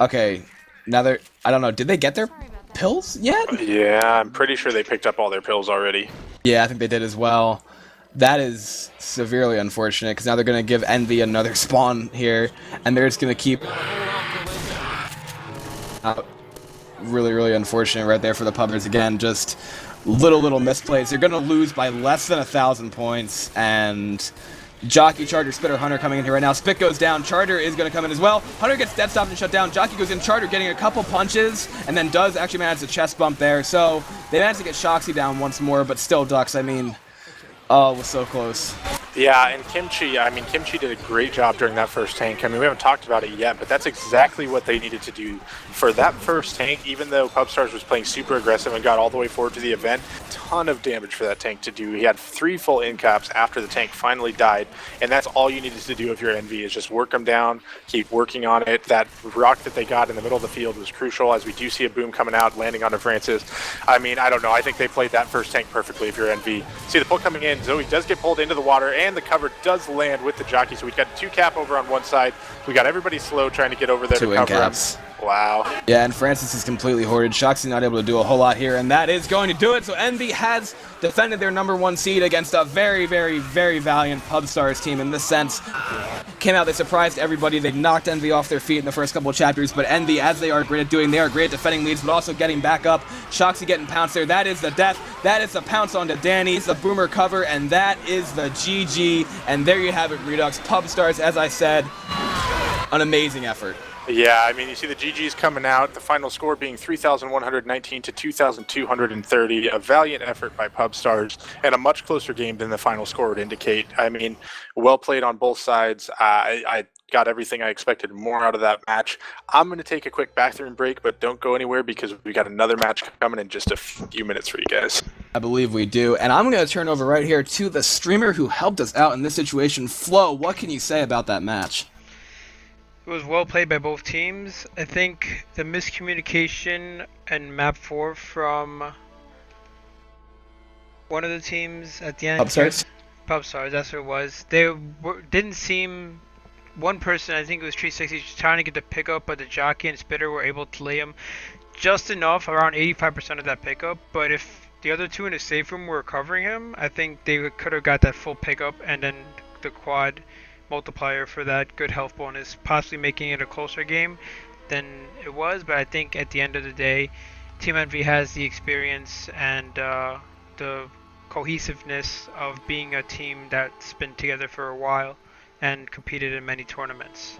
Okay, now they're... I don't know. Did they get their pills yet? Yeah, I'm pretty sure they picked up all their pills already. Yeah, I think they did as well. That is severely unfortunate, because now they're going to give Envy another spawn here, and they're just going to keep... really, really unfortunate right there for the Pubbers again. Just... little misplays. They're going to lose by less than 1,000 points, and Jockey, Charger, Spitter, Hunter coming in here right now. Spit goes down. Charger is going to come in as well. Hunter gets dead stopped and shut down. Jockey goes in. Charger getting a couple punches, and then does actually manage a chest bump there. So they managed to get Shoxy down once more, but still, Ducks, I mean, oh, it was so close. Yeah, and Kimchi, I mean, Kimchi did a great job during that first tank. I mean, we haven't talked about it yet, but that's exactly what they needed to do for that first tank. Even though Pubstars was playing super aggressive and got all the way forward to the event, ton of damage for that tank to do. He had 3 full in caps after the tank finally died, and that's all you needed to do if you're NV is just work them down, keep working on it. That rock that they got in the middle of the field was crucial, as we do see a boom coming out, landing onto Francis. I mean, I don't know. I think they played that first tank perfectly if you're NV. See the pull coming in. Zoe does get pulled into the water, and the cover does land with the Jockey. So we've got 2 cap over on one side. We got everybody slow trying to get over there 2 to cover him. caps. Wow. Yeah, and Francis is completely hoarded. Shoxy not able to do a whole lot here, and that is going to do it. So Envy has defended their #1 seed against a very, very, very valiant Pubstars team in this sense. Came out, they surprised everybody. They knocked Envy off their feet in the first couple of chapters, but Envy, as they are great at doing, they are great at defending leads, but also getting back up. Shoxy getting pounced there. That is the death. That is the pounce onto Danny's, the boomer cover, and that is the GG. And there you have it, Redux. Pubstars, as I said, an amazing effort. Yeah, I mean, you see the GGs coming out, the final score being 3,119 to 2,230, a valiant effort by Pubstars, and a much closer game than the final score would indicate. I mean, well played on both sides. I got everything I expected more out of that match. I'm going to take a quick bathroom break, but don't go anywhere because we got another match coming in just a few minutes for you guys. I believe we do, and I'm going to turn over right here to the streamer who helped us out in this situation. Flo, what can you say about that match? It was well played by both teams. I think the miscommunication in map 4 from one of the teams at the end. Pubstars, that's what it was. They didn't seem... One person, I think it was 360, trying to get the pickup, but the Jockey and Spitter were able to lay him just enough, around 85% of that pickup. But if the other 2 in the safe room were covering him, I think they could have got that full pickup and then the quad multiplier for that good health bonus, possibly making it a closer game than it was. But I think at the end of the day, Team Envy has the experience and the cohesiveness of being a team that's been together for a while and competed in many tournaments.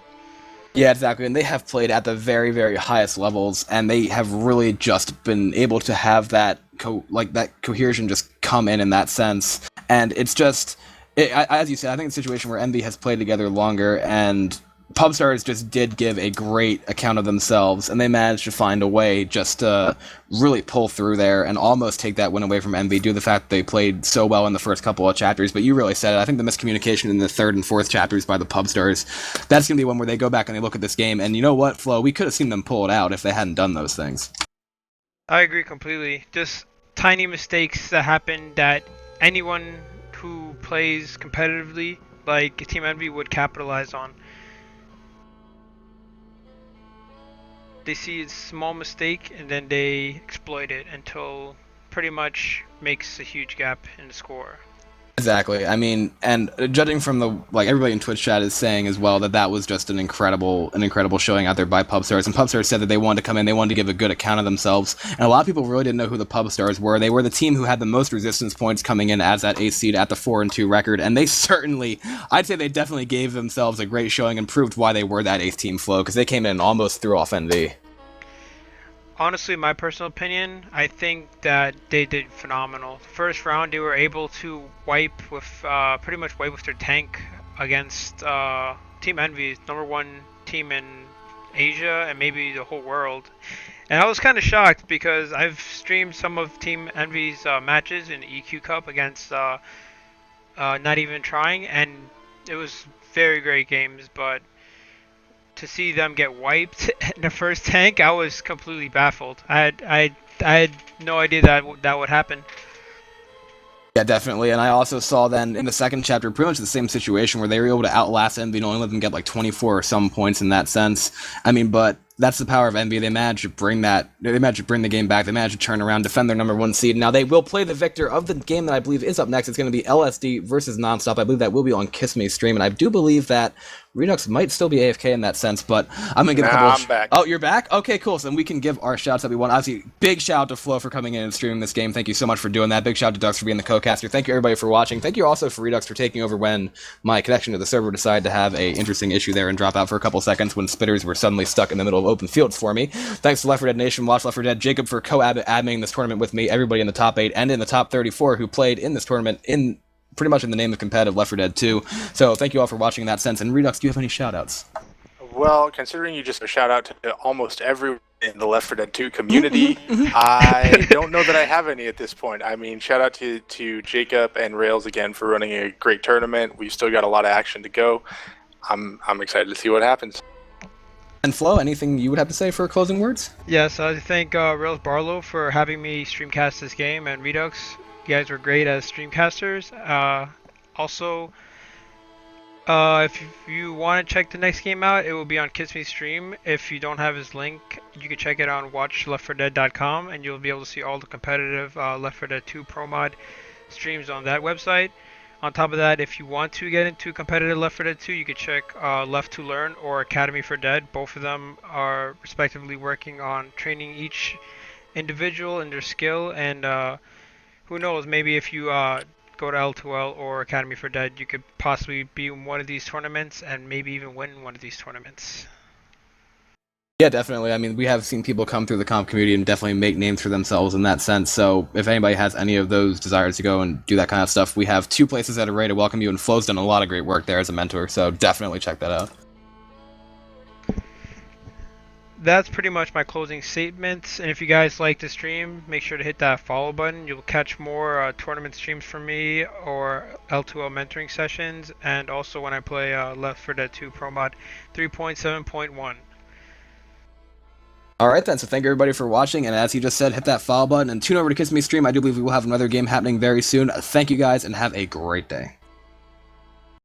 Yeah, exactly, and they have played at the very, very highest levels, and they have really just been able to have that cohesion just come in that sense. And it's just, as you said, I think it's a situation where Envy has played together longer, and Pubstars just did give a great account of themselves, and they managed to find a way just to really pull through there and almost take that win away from Envy due to the fact that they played so well in the first couple of chapters. But you really said it. I think the miscommunication in the 3rd and 4th chapters by the Pubstars, that's going to be one where they go back and they look at this game, and you know what, Flo? We could have seen them pull it out if they hadn't done those things. I agree completely. Just tiny mistakes that happen that anyone who plays competitively like Team Envy would capitalize on. They see a small mistake and then they exploit it until pretty much makes a huge gap in the score. Exactly. I mean, and judging from the everybody in Twitch chat is saying as well that was just an incredible showing out there by Pubstars. And Pubstars said that they wanted to come in, they wanted to give a good account of themselves. And a lot of people really didn't know who the Pubstars were. They were the team who had the most resistance points coming in as that 8th seed at the 4-2 record. And they certainly, I'd say they definitely gave themselves a great showing and proved why they were that 8th team flow, because they came in and almost threw off NV. Honestly, my personal opinion, I think that they did phenomenal. The first round, they were able to pretty much wipe with their tank against Team Envy, #1 team in Asia and maybe the whole world. And I was kind of shocked because I've streamed some of Team Envy's matches in the EQ Cup against Not Even Trying, and it was very great games, but to see them get wiped in the first tank, I was completely baffled. I had no idea that would happen. Yeah, definitely. And I also saw then in the second chapter pretty much the same situation where they were able to outlast Envy and only let them get 24 or some points in that sense. I mean, but that's the power of Envy. They managed to bring the game back. They managed to turn around, defend their #1 seed. Now they will play the victor of the game that I believe is up next. It's going to be LSD versus Nonstop. I believe that will be on Kiss Me stream, and I do believe that Redux might still be AFK in that sense, but I'm going to give a couple I'm back. Oh, you're back? Okay, cool. So then we can give our shouts that we want. Obviously, big shout out to Flo for coming in and streaming this game. Thank you so much for doing that. Big shout out to Dux for being the co-caster. Thank you everybody for watching. Thank you also for Redux for taking over when my connection to the server decided to have a interesting issue there and drop out for a couple seconds when spitters were suddenly stuck in the middle of open fields for me. Thanks to Left 4 Dead Nation, Watch Left 4 Dead, Jacob for co-adminning this tournament with me, everybody in the top 8 and in the top 34 who played in this tournament in pretty much in the name of competitive Left 4 Dead 2. So thank you all for watching in that sense. And Redux, do you have any shout-outs? Well, considering you just a shout out to almost everyone in the Left 4 Dead 2 community, I don't know that I have any at this point. I mean, shout out to Jacob and Rails again for running a great tournament. We've still got a lot of action to go. I'm excited to see what happens. And Flo, anything you would have to say for closing words? Yes, I thank Rails Barlow for having me streamcast this game, and Redux, you guys were great as streamcasters. Also, if you want to check the next game out, it will be on Kiss Me stream. If you don't have his link, you can check it on watchleft4dead.com, and you'll be able to see all the competitive Left 4 Dead 2 Pro Mod streams on that website. On top of that, if you want to get into competitive Left 4 Dead 2, you can check Left to Learn or Academy for Dead. Both of them are respectively working on training each individual in their skill, and who knows, maybe if you go to L2L or Academy for Dead, you could possibly be in one of these tournaments and maybe even win one of these tournaments. Yeah, definitely. I mean, we have seen people come through the comp community and definitely make names for themselves in that sense. So if anybody has any of those desires to go and do that kind of stuff, we have 2 places that are ready to welcome you, and Flo's done a lot of great work there as a mentor, so definitely check that out. That's pretty much my closing statements, and if you guys like the stream, make sure to hit that follow button. You'll catch more tournament streams from me or L2L mentoring sessions, and also when I play Left 4 Dead 2 Pro Mod 3.7.1. Alright then, so thank you everybody for watching, and as he just said, hit that follow button and tune over to Kiss Me stream. I do believe we will have another game happening very soon. Thank you guys, and have a great day.